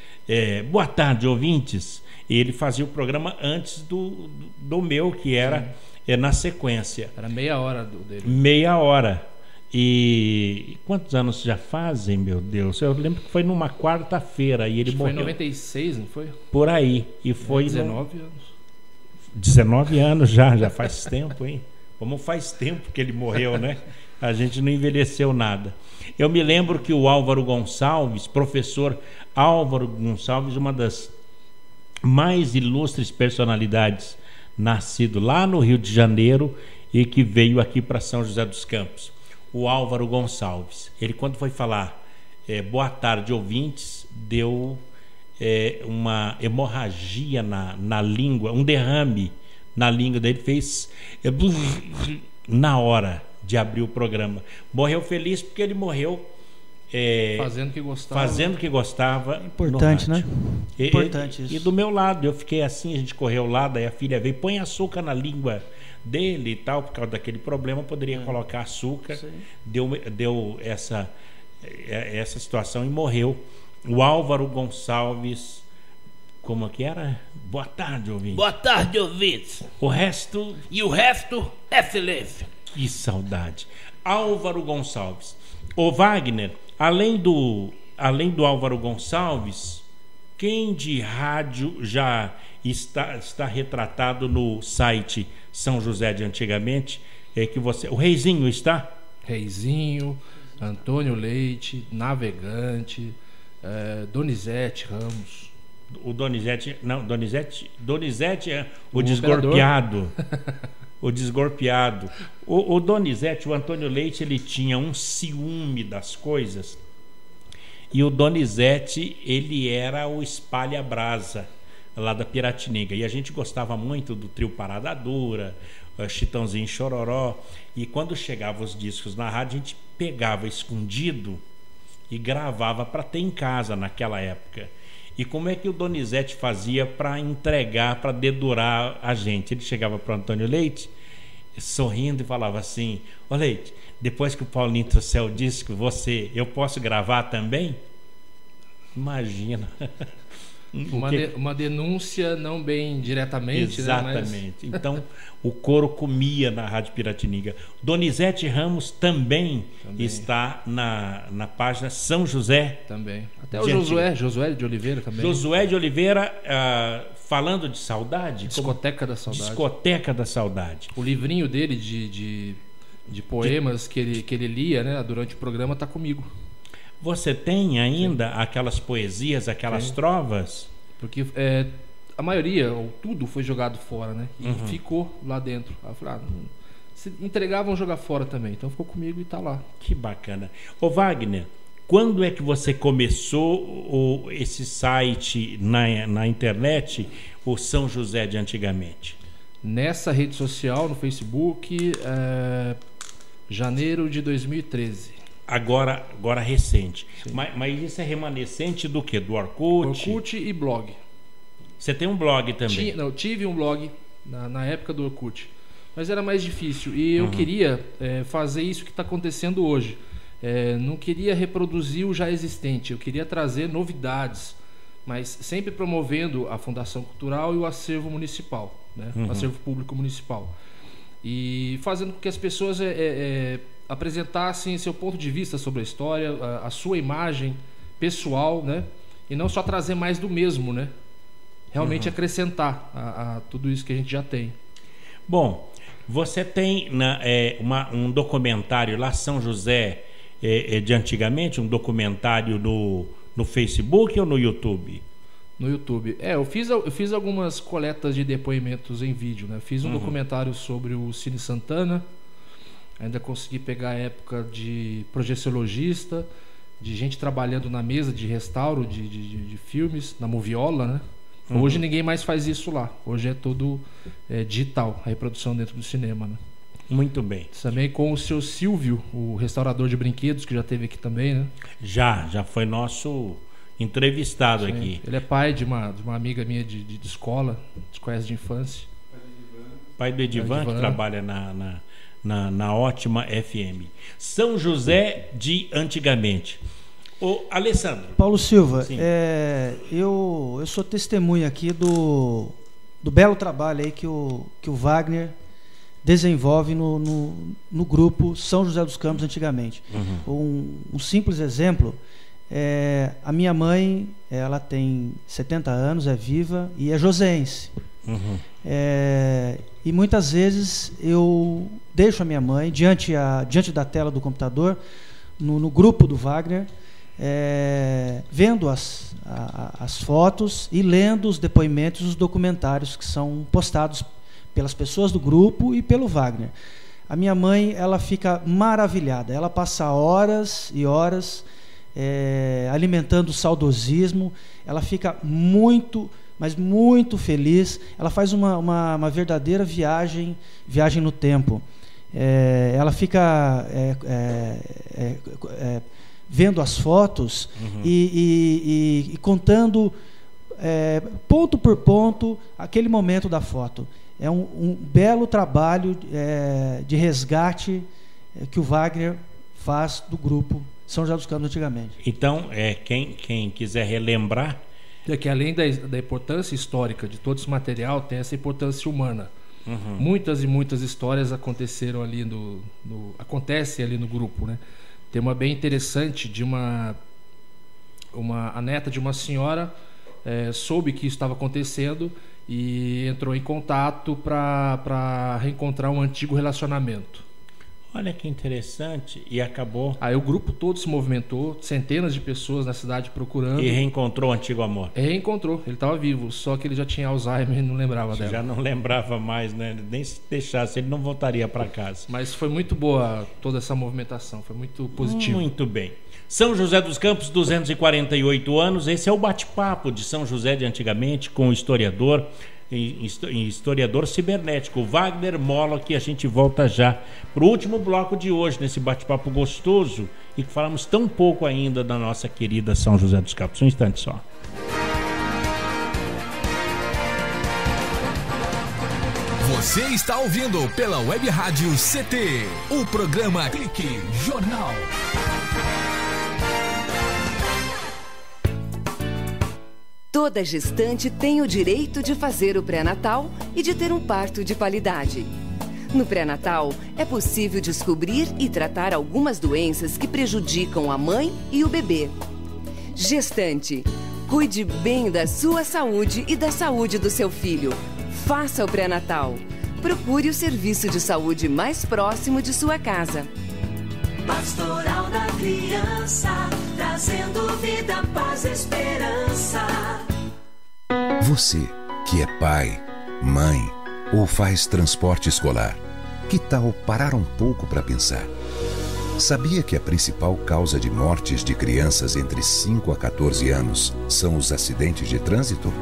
boa tarde, ouvintes, ele fazia o programa antes do meu, que era na sequência. Era meia hora dele. Meia hora. E quantos anos já fazem, meu Deus? Eu lembro que foi numa quarta-feira e ele morreu. Foi em 96, não foi? Por aí. E foi 19 anos. 19 anos já faz tempo, hein? Como faz tempo que ele morreu, né? A gente não envelheceu nada. Eu me lembro que o Álvaro Gonçalves, professor Álvaro Gonçalves, uma das mais ilustres personalidades, nascido lá no Rio de Janeiro e que veio aqui para São José dos Campos. O Álvaro Gonçalves, ele quando foi falar boa tarde, ouvintes, deu uma hemorragia na língua, um derrame na língua dele, fez na hora de abrir o programa. Morreu feliz porque ele morreu fazendo o que gostava. Importante, né? Importante isso. E do meu lado, eu fiquei assim, a gente correu lá, daí a filha veio, põe açúcar na língua dele e tal, por causa daquele problema, poderia colocar açúcar. Deu essa situação e morreu. O Álvaro Gonçalves, como que era? Boa tarde, ouvinte. Boa tarde, ouvintes. O resto é feliz. Que saudade. Álvaro Gonçalves. O Wagner, além do Álvaro Gonçalves, quem de rádio já está retratado no site São José de antigamente? O Reizinho está? Reizinho, Antônio Leite, Navegante, Donizete Ramos. O Donizete é o desgorpeado. O desgorpeado. O Donizete, o Antônio Leite, ele tinha um ciúme das coisas. E o Donizete, ele era o espalha-brasa lá da Piratininga. E a gente gostava muito do trio Parada Dura, Chitãozinho e Chororó. E quando chegavam os discos na rádio, a gente pegava escondido e gravava para ter em casa naquela época. E como é que o Donizete fazia para entregar, para dedurar a gente? Ele chegava para o Antônio Leite, sorrindo, e falava assim: ô Leite, depois que o Paulinho trouxer o disco, eu posso gravar também? Imagina. Uma denúncia não bem diretamente. Exatamente. Né? Mas... Então, o couro comia na Rádio Piratininga. Donizete Ramos também está na página São José. Também. Até o Josué de Oliveira também. Josué de Oliveira, falando de saudade. Discoteca da Saudade. Discoteca da Saudade. O livrinho dele de poemas que ele lia, né, durante o programa está comigo. Você tem ainda aquelas poesias, aquelas trovas? Porque a maioria, ou tudo, foi jogado fora, né? E ficou lá dentro. Aí eu falei, se entregar, vão jogar fora também. Então ficou comigo e tá lá. Que bacana. Ô Wagner, quando é que você começou esse site na internet, o São José de antigamente? Nessa rede social, no Facebook, janeiro de 2013. Agora recente. Mas isso é remanescente do quê? Do Orkut? Orkut e blog. Você tem um blog também? Tive um blog na época do Orkut. Mas era mais difícil. E eu queria fazer isso que está acontecendo hoje. Não queria reproduzir o já existente. Eu queria trazer novidades. Mas sempre promovendo a Fundação Cultural e o acervo municipal. Né? O acervo público municipal. E fazendo com que as pessoas... apresentassem seu ponto de vista sobre a história, a sua imagem pessoal, né? E não só trazer mais do mesmo, né? Realmente acrescentar a tudo isso que a gente já tem. Bom, você tem um documentário lá, São José de antigamente, um documentário no Facebook ou no YouTube? No YouTube. Eu fiz algumas coletas de depoimentos em vídeo, né? Fiz um documentário sobre o Cine Santana. Ainda consegui pegar a época de projeciologista, de gente trabalhando na mesa de restauro de filmes, na moviola, né? Hoje ninguém mais faz isso lá. Hoje é tudo digital, a reprodução dentro do cinema, né? Muito bem. Também com o seu Silvio, o restaurador de brinquedos, que já esteve aqui também, né? Já foi nosso entrevistado aqui. Ele é pai de uma amiga minha de escola, de conhece de infância. Pai do Edivan, que trabalha na Ótima FM. São José de antigamente. Ô, Alessandro. Paulo Silva, eu sou testemunha aqui do belo trabalho aí que o Wagner desenvolve no grupo São José dos Campos antigamente. Um simples exemplo, a minha mãe, ela tem 70 anos, é viva e é joseense. E muitas vezes eu deixo a minha mãe diante da tela do computador, no grupo do Wagner, vendo as fotos e lendo os depoimentos, os documentários que são postados pelas pessoas do grupo e pelo Wagner. A minha mãe, ela fica maravilhada, ela passa horas e horas alimentando o saudosismo, ela fica mas muito feliz. Ela faz uma verdadeira viagem no tempo. ela fica vendo as fotos e contando ponto por ponto aquele momento da foto. É um belo trabalho de resgate que o Wagner faz do grupo São José dos Campos antigamente. Então, quem quiser relembrar... que além da importância histórica de todo esse material, tem essa importância humana. Muitas e muitas histórias aconteceram ali acontecem ali no grupo, né? Tem uma bem interessante de a neta de uma senhora soube que isso estava acontecendo e entrou em contato para reencontrar um antigo relacionamento. Olha que interessante, e acabou. Aí o grupo todo se movimentou, centenas de pessoas na cidade procurando. E reencontrou o antigo amor. Reencontrou, ele estava vivo, só que ele já tinha Alzheimer e não lembrava dela. Já não lembrava mais, né? Nem se deixasse, ele não voltaria para casa. Mas foi muito boa toda essa movimentação, foi muito positivo. Muito bem. São José dos Campos, 248 anos. Esse é o bate-papo de São José de antigamente com o historiador cibernético Wagner Molla, que a gente volta já para o último bloco de hoje, nesse bate-papo gostoso, e que falamos tão pouco ainda da nossa querida São José dos Campos. Um instante só. Você está ouvindo pela Web Rádio CT, o programa Clique Jornal. Toda gestante tem o direito de fazer o pré-natal e de ter um parto de qualidade. No pré-natal, é possível descobrir e tratar algumas doenças que prejudicam a mãe e o bebê. Gestante, cuide bem da sua saúde e da saúde do seu filho. Faça o pré-natal. Procure o serviço de saúde mais próximo de sua casa. Pastoral da Criança, trazendo vida, paz e esperança. Você que é pai, mãe ou faz transporte escolar, que tal parar um pouco para pensar? Sabia que a principal causa de mortes de crianças entre 5 a 14 anos são os acidentes de trânsito?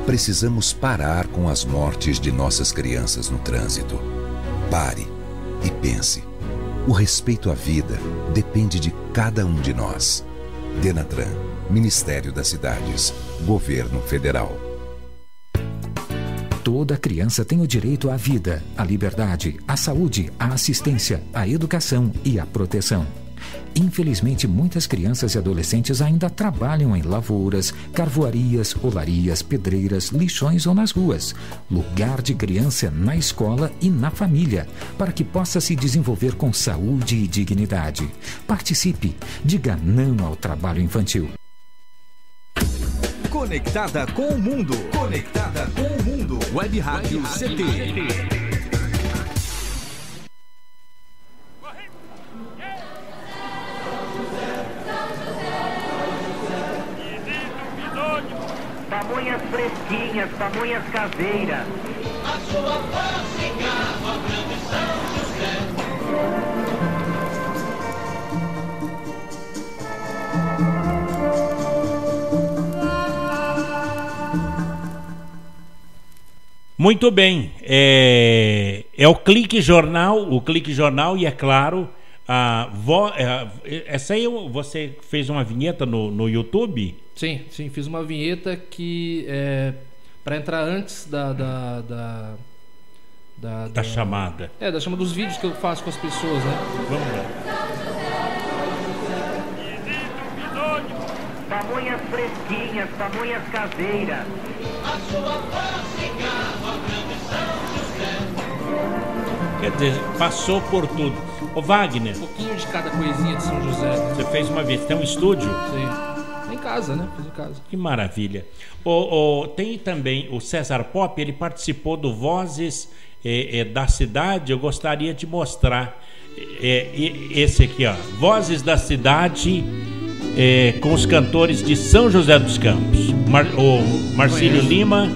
Precisamos parar com as mortes de nossas crianças no trânsito. Pare e pense. O respeito à vida depende de cada um de nós. Denatran, Ministério das Cidades, Governo Federal. Toda criança tem o direito à vida, à liberdade, à saúde, à assistência, à educação e à proteção. Infelizmente, muitas crianças e adolescentes ainda trabalham em lavouras, carvoarias, olarias, pedreiras, lixões ou nas ruas. Lugar de criança é na escola e na família, para que possa se desenvolver com saúde e dignidade. Participe, diga não ao trabalho infantil. Conectada com o mundo. Conectada com o mundo. Web Rádio CT. Pamonhas fresquinhas, pamonhas caseiras. A sua fábrica, a grande São José. Muito bem, é o Clique Jornal, e é claro, essa aí você fez uma vinheta no YouTube? Sim, fiz uma vinheta que para entrar antes da chamada. Da chamada dos vídeos que eu faço com as pessoas, né? Vamos lá. Pamonhas fresquinhas, pamonhas caseiras. A sua fábrica, a grande São José. Quer dizer, passou por tudo. Ô Wagner, um pouquinho de cada coisinha de São José, né? Você fez uma vez, tem um estúdio? Sim. Em casa, né? Fiz em casa. Que maravilha. Tem também o César Pop, ele participou do Vozes da Cidade. Eu gostaria de mostrar esse aqui, ó. Vozes da Cidade, com os cantores de São José dos Campos. O Marcílio Lima.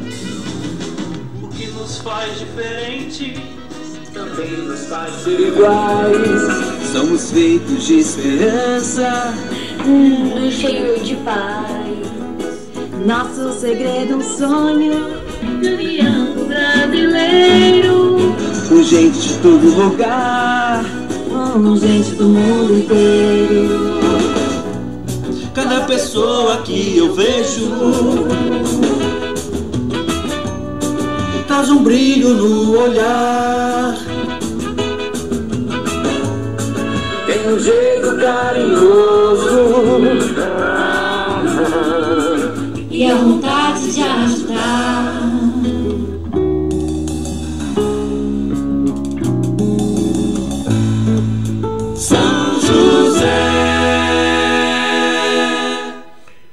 O que nos faz diferente também nos faz ser iguais. Somos feitos de esperança, cheio de paz. Nosso segredo, um sonho, união brasileiro. com gente de todo lugar, com gente do mundo inteiro. Cada pessoa que eu vejo traz um brilho no olhar, tem um jeito carinhoso e a vontade de ajudar. São José.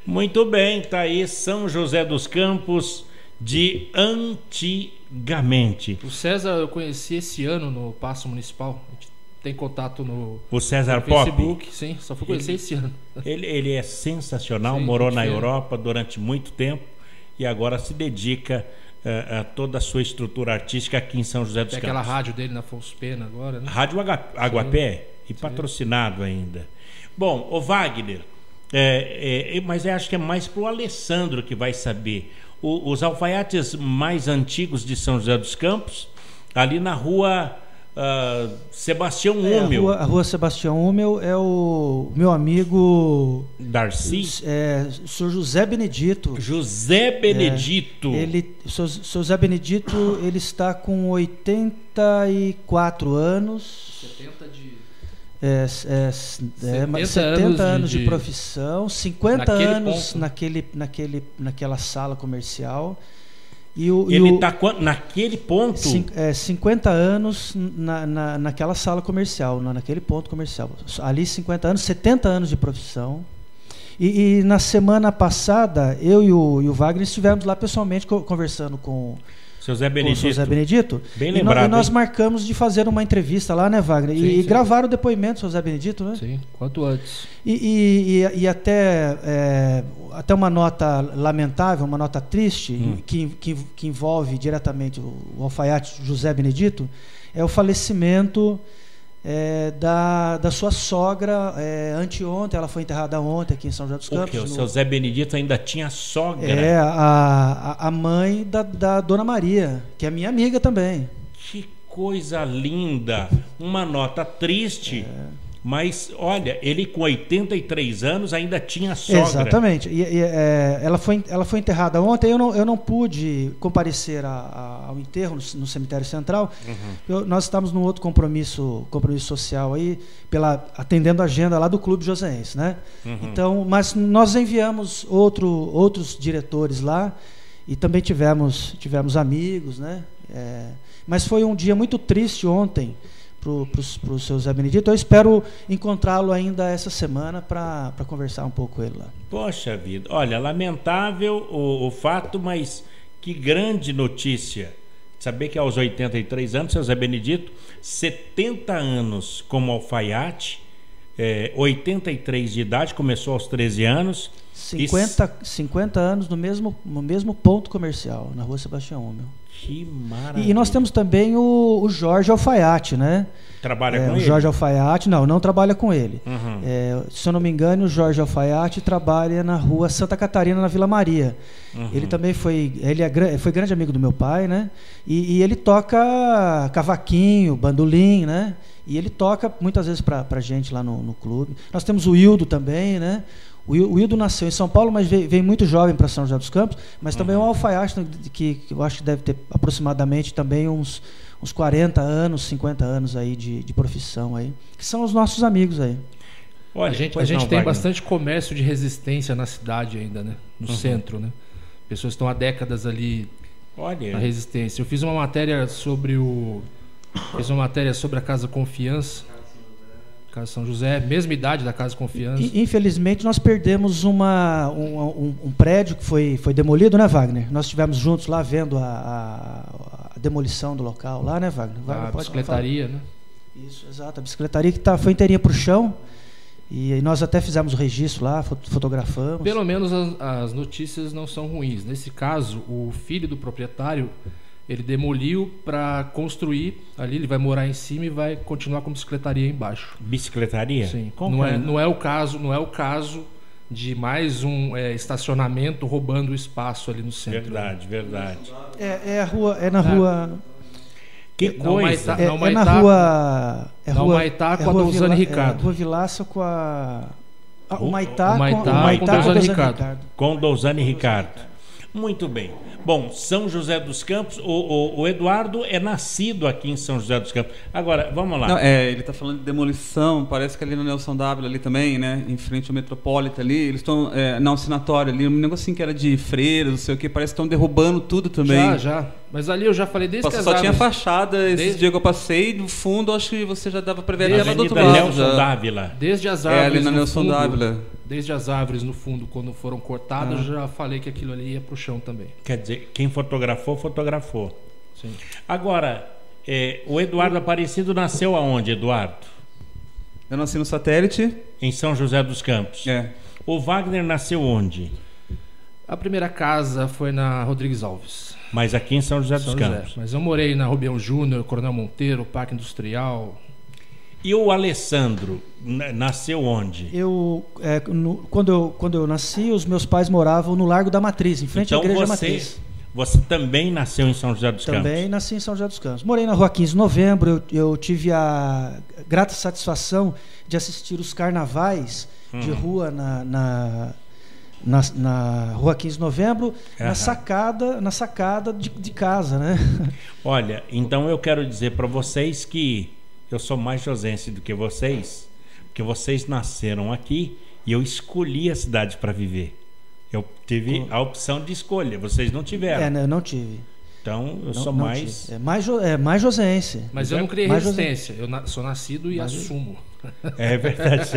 Muito bem, tá aí São José dos Campos de antigamente. O César eu conheci esse ano no Paço Municipal. A gente tem contato no César no Facebook, sim, só fui conhecer esse ano. Ele é sensacional, Sim, morou na Europa durante muito tempo e agora se dedica a toda a sua estrutura artística aqui em São José dos Tem Campos. aquela rádio dele na Afonso Pena agora, né? Rádio Aguapé e patrocinado ainda. Bom, o Wagner, mas eu acho que é mais pro Alessandro que vai saber. Os alfaiates mais antigos de São José dos Campos, ali na rua Sebastião Húmel. A rua Sebastião Húmel é o meu amigo Darcy? Sr. José Benedito. José Benedito. Sr. José Benedito, ele está com 84 anos. 70 anos de profissão, 50 anos naquela sala comercial. Ele está naquele ponto? 50 anos naquela sala comercial, naquele ponto comercial. Ali 50 anos, 70 anos de profissão. E na semana passada, eu e o Wagner estivemos lá pessoalmente conversando com o José Benedito. Bem lembrado. E nós marcamos de fazer uma entrevista lá, né, Wagner? Sim. Gravaram o depoimento do José Benedito, né? Sim, quanto antes. E até uma nota lamentável, uma nota triste, que envolve diretamente o alfaiate José Benedito, é o falecimento da sua sogra anteontem. Ela foi enterrada ontem aqui em São José dos Campos. O seu Zé Benedito ainda tinha sogra? A mãe da Dona Maria, que é minha amiga também. Que coisa linda! Uma nota triste, mas olha, ele com 83 anos ainda tinha sogra. Exatamente. Ela foi enterrada ontem. Eu não pude comparecer ao enterro no cemitério central. Nós estávamos num outro compromisso social aí, atendendo a agenda lá do Clube Joseense, né? Então, mas nós enviamos outros diretores lá e também tivemos amigos, né? Mas foi um dia muito triste ontem para o seu Zé Benedito. Eu espero encontrá-lo ainda essa semana para conversar um pouco com ele lá. Poxa vida, olha, lamentável o fato, mas que grande notícia. Saber que aos 83 anos, seu Zé Benedito, 70 anos como alfaiate, 83 de idade, começou aos 13 anos. 50 anos no mesmo ponto comercial, na rua Sebastião Húmel. Que maravilha. E nós temos também o Jorge Alfaiate, né? Trabalha com ele? O Jorge Alfaiate, não trabalha com ele. Se eu não me engano, o Jorge Alfaiate trabalha na rua Santa Catarina, na Vila Maria. Ele também foi grande amigo do meu pai, né? E ele toca cavaquinho, bandolim, né? E ele toca muitas vezes pra gente lá no clube. Nós temos o Hildo também, né? O Hildo nasceu em São Paulo, mas veio muito jovem para São José dos Campos, mas também é um alfaiate que eu acho que deve ter aproximadamente também uns 40 anos, 50 anos aí de profissão aí, que são os nossos amigos aí. Olha, a gente tem bastante comércio de resistência na cidade ainda, né? No centro, né? Pessoas estão há décadas ali na resistência. Eu fiz uma matéria sobre a Casa Confiança, Casa São José, mesma idade da Casa Confiança. Infelizmente nós perdemos um prédio que foi demolido, né, Wagner? Nós estivemos juntos lá vendo a demolição do local lá, né, Wagner? A bicicletaria, né? Isso, exato. A bicicletaria que foi inteirinha para o chão. E nós até fizemos o registro lá, fotografamos. Pelo menos as notícias não são ruins. Nesse caso, o filho do proprietário, ele demoliu para construir ali, ele vai morar em cima e vai continuar com bicicletaria embaixo. Bicicletaria? Sim. Não é o caso de mais um estacionamento roubando o espaço ali no centro. Verdade. É na rua. Que coisa! É na rua... Humaitá com a Douzane Ricardo. Rua Vilaça com a... Humaitá com Douzane Ricardo. Com Douzane Ricardo. Muito bem. Bom, São José dos Campos, o Eduardo é nascido aqui em São José dos Campos. Agora, vamos lá. Não, ele está falando de demolição, parece que ali no Nelson Dávila ali também, né? Em frente ao Metropolitan ali, eles estão na Alcinatória ali, um negocinho que era de freira, não sei o que, parece que estão derrubando tudo também. Já. Mas ali eu já falei desde que só tinha fachada, esses dias que eu passei, no fundo, acho que você já dava pra ver ela do outro lado. Nelson Dávila. Desde as árvores ali na Nelson Dávila. Desde as árvores no fundo, quando foram cortadas, eu já falei que aquilo ali ia pro chão também. Quer dizer, quem fotografou. Sim. Agora, o Eduardo Aparecido nasceu aonde, Eduardo? Eu nasci no Satélite. Em São José dos Campos. O Wagner nasceu onde? A primeira casa foi na Rodrigues Alves. Mas aqui em São José dos Campos. Mas eu morei na Rubião Júnior, Coronel Monteiro, Parque Industrial. E o Alessandro nasceu onde? Quando eu nasci, os meus pais moravam no Largo da Matriz, em frente à Igreja Matriz. Você também nasceu em São José dos Campos? Também nasci em São José dos Campos. Morei na Rua 15 de Novembro. Eu tive a grata satisfação de assistir os carnavais de rua na Rua 15 de Novembro, na sacada de casa, né? Olha, então eu quero dizer para vocês que eu sou mais josense do que vocês, porque vocês nasceram aqui e eu escolhi a cidade para viver. Eu tive a opção de escolha, vocês não tiveram. Eu não tive. Então eu sou mais... mais josense. Mas eu não criei resistência, eu sou nascido e assumo. É verdade.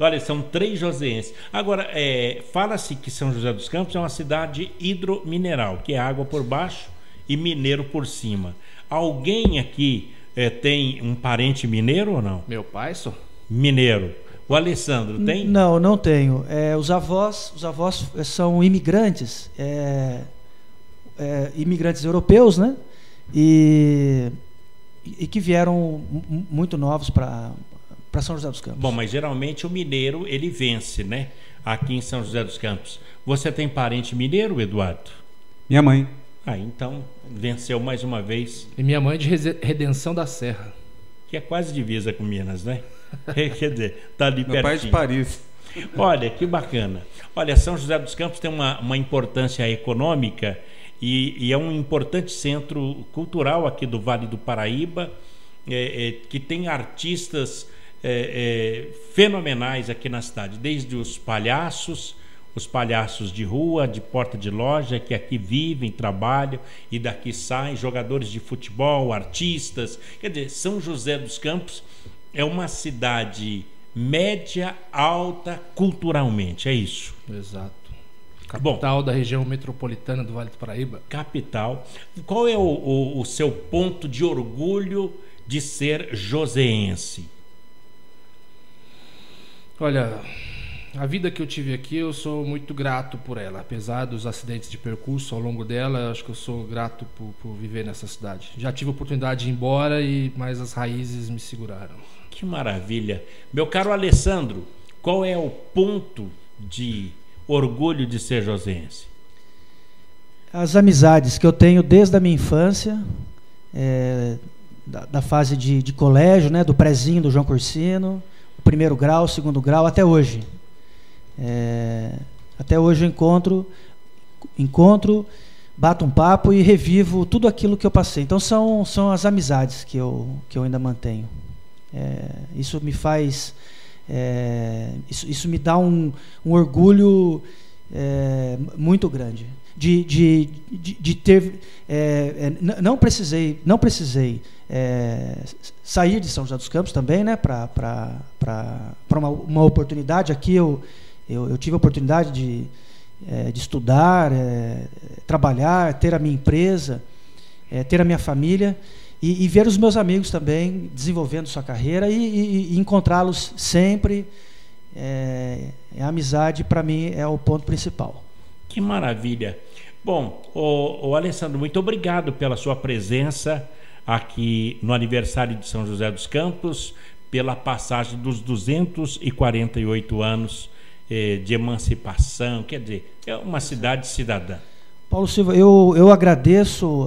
Olha, são 3 joseenses. Agora, fala-se que São José dos Campos é uma cidade hidromineral, que é água por baixo e mineiro por cima. Alguém aqui tem um parente mineiro ou não? Meu pai, só. Mineiro. O Alessandro tem? Não tenho. Os avós são imigrantes, imigrantes europeus, né? E que vieram muito novos para São José dos Campos. Bom, mas geralmente o mineiro ele vence, né? Aqui em São José dos Campos. Você tem parente mineiro, Eduardo? Minha mãe. Então venceu mais uma vez. E minha mãe de Redenção da Serra. Que é quase divisa com Minas, né? Quer dizer, tá ali pertinho. Meu pai é de Paris. Olha, que bacana. Olha, São José dos Campos tem uma importância econômica e é um importante centro cultural aqui do Vale do Paraíba, que tem artistas fenomenais aqui na cidade, desde os palhaços de rua, de porta de loja, que aqui vivem, trabalham e daqui saem, jogadores de futebol, artistas. Quer dizer, São José dos Campos é uma cidade média, alta, culturalmente, é isso? Exato. Capital da região metropolitana do Vale do Paraíba. Capital. Qual é o seu ponto de orgulho de ser joseense? Olha, a vida que eu tive aqui, eu sou muito grato por ela. Apesar dos acidentes de percurso ao longo dela, acho que eu sou grato por viver nessa cidade. Já tive a oportunidade de ir embora, mas as raízes me seguraram. Que maravilha. Meu caro Alessandro, qual é o ponto de orgulho de ser joseense? As amizades que eu tenho desde a minha infância, da fase de colégio, né, do prezinho do João Cursino, o 1º grau, o 2º grau, até hoje. Até hoje eu encontro, bato um papo e revivo tudo aquilo que eu passei. Então são as amizades que eu ainda mantenho. Isso me faz... Isso me dá um orgulho muito grande de ter... não precisei sair de São José dos Campos também, né, para uma oportunidade. Aqui eu tive a oportunidade de estudar, trabalhar, ter a minha empresa, ter a minha família e ver os meus amigos também desenvolvendo sua carreira e encontrá-los sempre. A amizade, para mim, é o ponto principal. Que maravilha. Bom, o Alessandro, muito obrigado pela sua presença aqui no aniversário de São José dos Campos, pela passagem dos 248 anos de emancipação. Quer dizer, é uma cidade cidadã. Paulo Silva, eu agradeço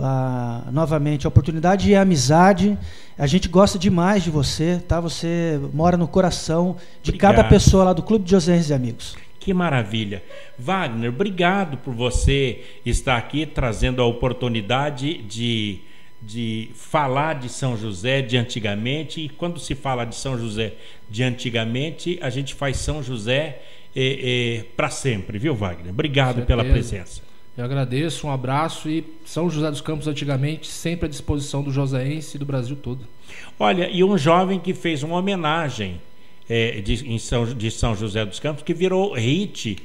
novamente a oportunidade e a amizade. A gente gosta demais de você, tá? Você mora no coração de cada pessoa lá do Clube de Joséenses e Amigos. Que maravilha. Wagner, obrigado por você estar aqui trazendo a oportunidade de falar de São José de antigamente. E quando se fala de São José de antigamente, a gente faz São José para sempre, viu, Wagner? Obrigado pela presença. Eu agradeço, um abraço, e São José dos Campos antigamente sempre à disposição do joseense e do Brasil todo. Olha, e um jovem que fez uma homenagem de São José dos Campos, que virou hit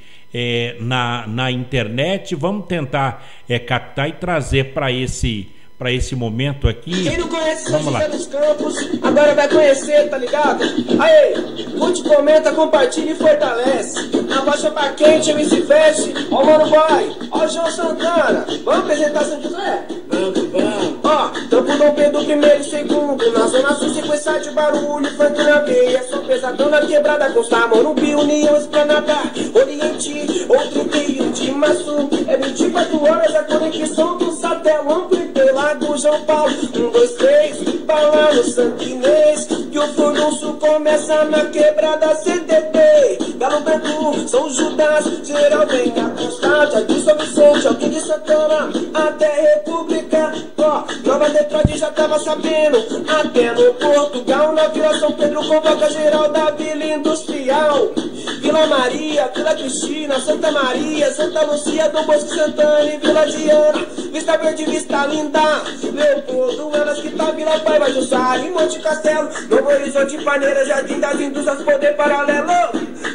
na internet. Vamos tentar captar e trazer para esse momento aqui. Quem não conhece São José dos Campos, agora vai conhecer, tá ligado? Aí, curte, comenta, compartilha e fortalece. Na baixa pra quente, MC Fest, ó o Mano Boy, ó o João Santana. Vamos apresentar São José? Vamos. Ó, Campo Dom Pedro I e segundo, na zona sul, sequência de barulho, funk na veia, som pesadão na quebrada, Costa, Morumbi, União, Esplanada, Oriente, outro Rio de Março. É 24 horas a conexão do Satelão pela do João Paulo, 1, 2, 3, vai lá no Santinês, que o furdunço começa na quebrada CDT, Galo Branco, São Judas, geral vem a Constante, de São Vicente, Alto de Santana, até República, ó, Nova Detroit já tava sabendo, até no Portugal, na Vila São Pedro, convoca geral da Vila Industrial, Vila Maria, Vila Cristina, Santa Maria, Santa Lucia, Dom Bosco, Santana e Vila Diana, Vista Verde, Vista Linda, Leopoldo, Elas que tá Vila Paiva, Jussara, Monte Castelo, Novo Horizonte, Paneira, Jardim das Indústrias, Poder Paralelo,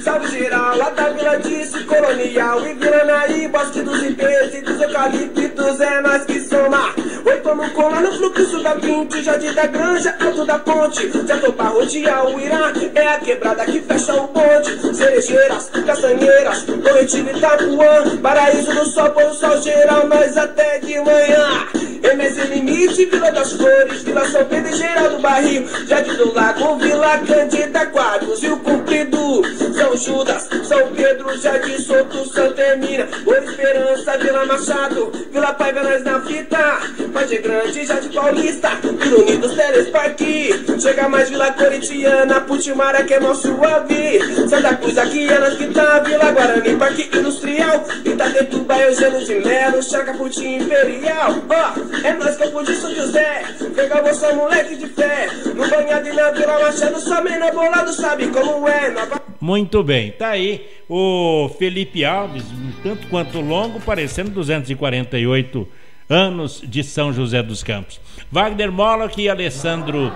salve geral, lá da Vila Dice, Colonial e Vila Naí, Bosque dos Ipês e dos Eucaliptos, é nós que soma. Oi, vamos colar no fluxo da 20, Jardim da Granja, Alto da Ponte, Jatobá, Rodear, o Irá, é a quebrada que fecha o ponte, Cerejeiras, Castanheiras, Corretivo, Itapuã, Paraíso do Sol, pôr o sol geral, nós até de manhã. MS Limite, Vila das Flores, Vila São Pedro e Geraldo Barril, Jardim do Lago, Vila Cândida, Quadros e o Cumprido, São Judas, São Pedro, Jardim Solto, Santa Hermínia, Boa Esperança, Vila Machado, Vila Paiva, nós na fita, Pode Grande, Jardim Paulista, Vila Unidos, Teles Parque, chega mais Vila Coritiana, Putimara que é nosso avi, Santa Cruz, aqui é nós que tá, Vila Guarani, Parque Industrial, Itatetuba, Eugênio de Melo, Chacaputi Imperial, ó. É nós que eu pude São José, pega você moleque de fé, no banhado e na Vila Machado, só menor bolado sabe como é. Muito bem, tá aí o Felipe Alves, um tanto quanto longo, parecendo 248 anos de São José dos Campos. Wagner Moloch e Alessandro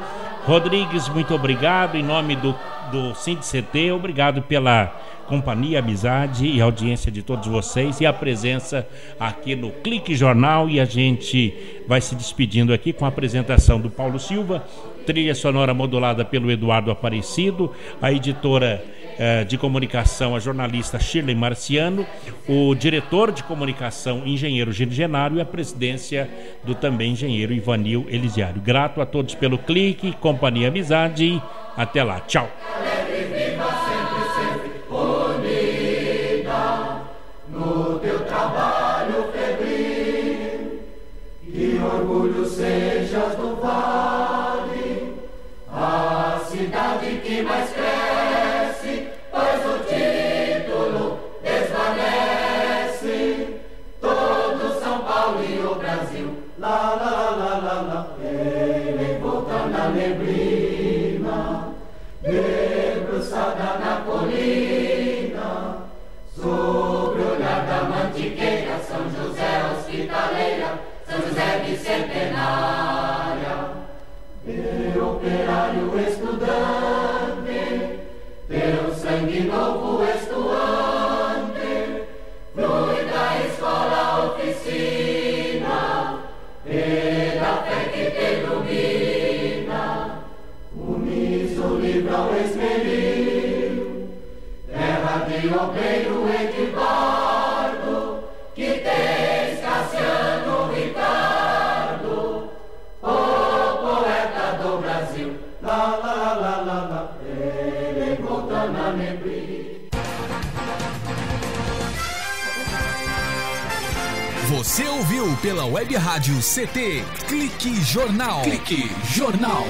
Rodrigues, muito obrigado, em nome do SINDCT, obrigado pela companhia, amizade e audiência de todos vocês e a presença aqui no Clique Jornal. E a gente vai se despedindo aqui com a apresentação do Paulo Silva, trilha sonora modulada pelo Eduardo Aparecido, a editora de comunicação, a jornalista Shirley Marciano, o diretor de comunicação, engenheiro Gino Genaro, e a presidência do também engenheiro Ivanil Elisiário. Grato a todos pelo clique, companhia, amizade e até lá. Tchau. No teu trabalho febril, que orgulho sejas do vale, a cidade que mais cresce, pois o título desvanece. Todo São Paulo e o Brasil, lá, lá, lá, lá, lá, ele volta na neblina, debruçada na colina, sobre o olhar da mantiqueira, São José hospitaleira, São José bicentenária. Teu operário estudante, teu sangue novo estuante, flui da escola oficina, e da fé que te ilumina. Unis o livro ao esmeril, terra de obreiro e de bardo, que tens Cassiano Ricardo, o poeta do Brasil. Lá, lá, lá, lá, lá, ele volta na neblina. Você ouviu pela Web Rádio CT Clique Jornal. Clique Jornal.